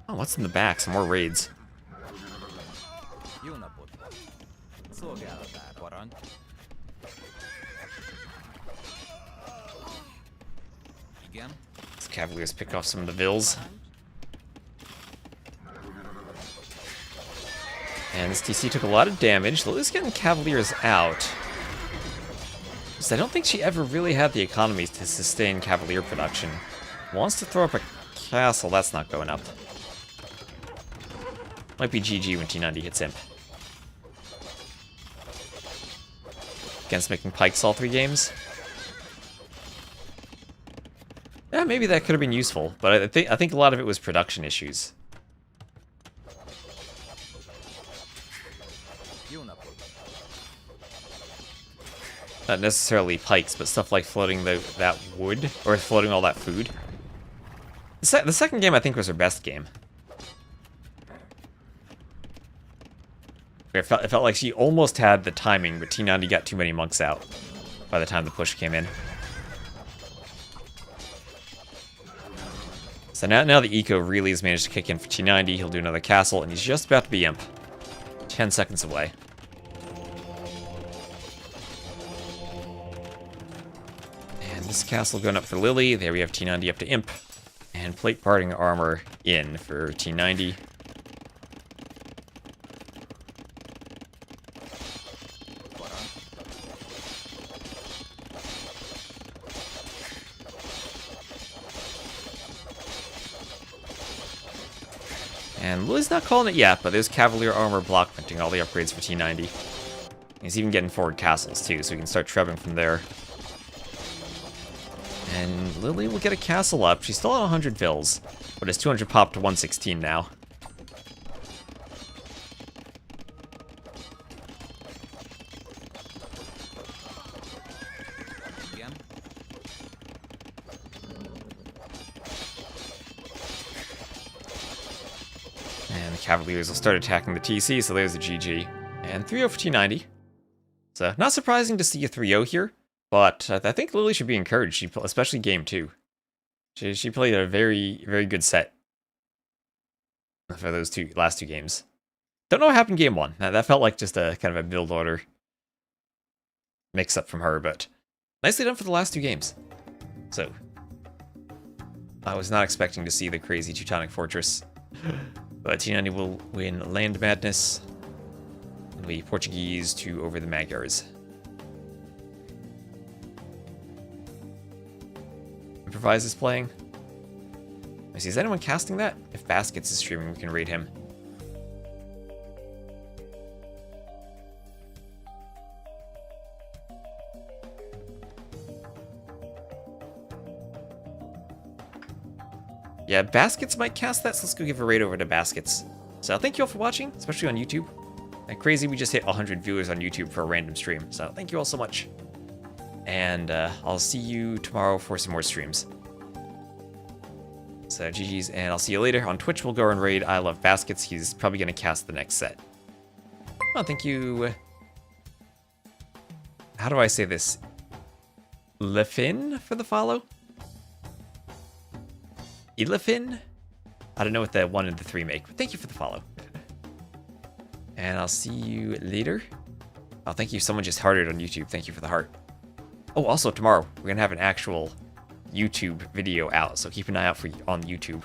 Oh, what's in the back? Some more raids. These cavaliers pick off some of the vills. And this TC took a lot of damage. Lily's getting cavaliers out. So I don't think she ever really had the economies to sustain cavalier production. Wants to throw up a castle, that's not going up. Might be GG when T90 hits Imp. Against making pikes all 3 games. Yeah, maybe that could have been useful, but I think a lot of it was production issues. Not necessarily pikes, but stuff like floating that wood, or floating all that food. The second game, I think, was her best game. It felt like she almost had the timing, but T90 got too many monks out by the time the push came in. So now the eco really has managed to kick in for T90. He'll do another castle, and he's just about to be Imp. 10 seconds away. And this castle going up for Lily. There we have T90 up to Imp. And plate parting armor in for T90. And Lily's not calling it yet, but there's Cavalier Armor block printing all the upgrades for T90. He's even getting forward castles too, so we can start trebbing from there. And Lily will get a castle up. She's still at 100 vils, but it's 200 pop to 116 now. Cavaliers will start attacking the TC, so there's a GG. And 3-0 for T90. So, not surprising to see a 3-0 here, but I think Lily should be encouraged, especially game 2. She played a very, very good set for those last two games. Don't know what happened game 1. That felt like just a kind of a build order mix-up from her, but nicely done for the last 2 games. So, I was not expecting to see the crazy Teutonic Fortress, but T90 will win Land Madness. It'll be Portuguese to over the Magyars. Improvise is playing. I see, is anyone casting that? If Baskets is streaming, we can raid him. Yeah, Baskets might cast that, so let's go give a raid over to Baskets. So thank you all for watching, especially on YouTube. Like crazy, we just hit 100 viewers on YouTube for a random stream, so thank you all so much. And I'll see you tomorrow for some more streams. So GG's, and I'll see you later. On Twitch, we'll go and raid I Love Baskets. He's probably going to cast the next set. Oh, thank you. How do I say this? Lefin for the follow? Elefin? I don't know what the 1 and the 3 make, but thank you for the follow. And I'll see you later. Oh, thank you. Someone just hearted on YouTube. Thank you for the heart. Oh, also tomorrow, we're going to have an actual YouTube video out, so keep an eye out for on YouTube.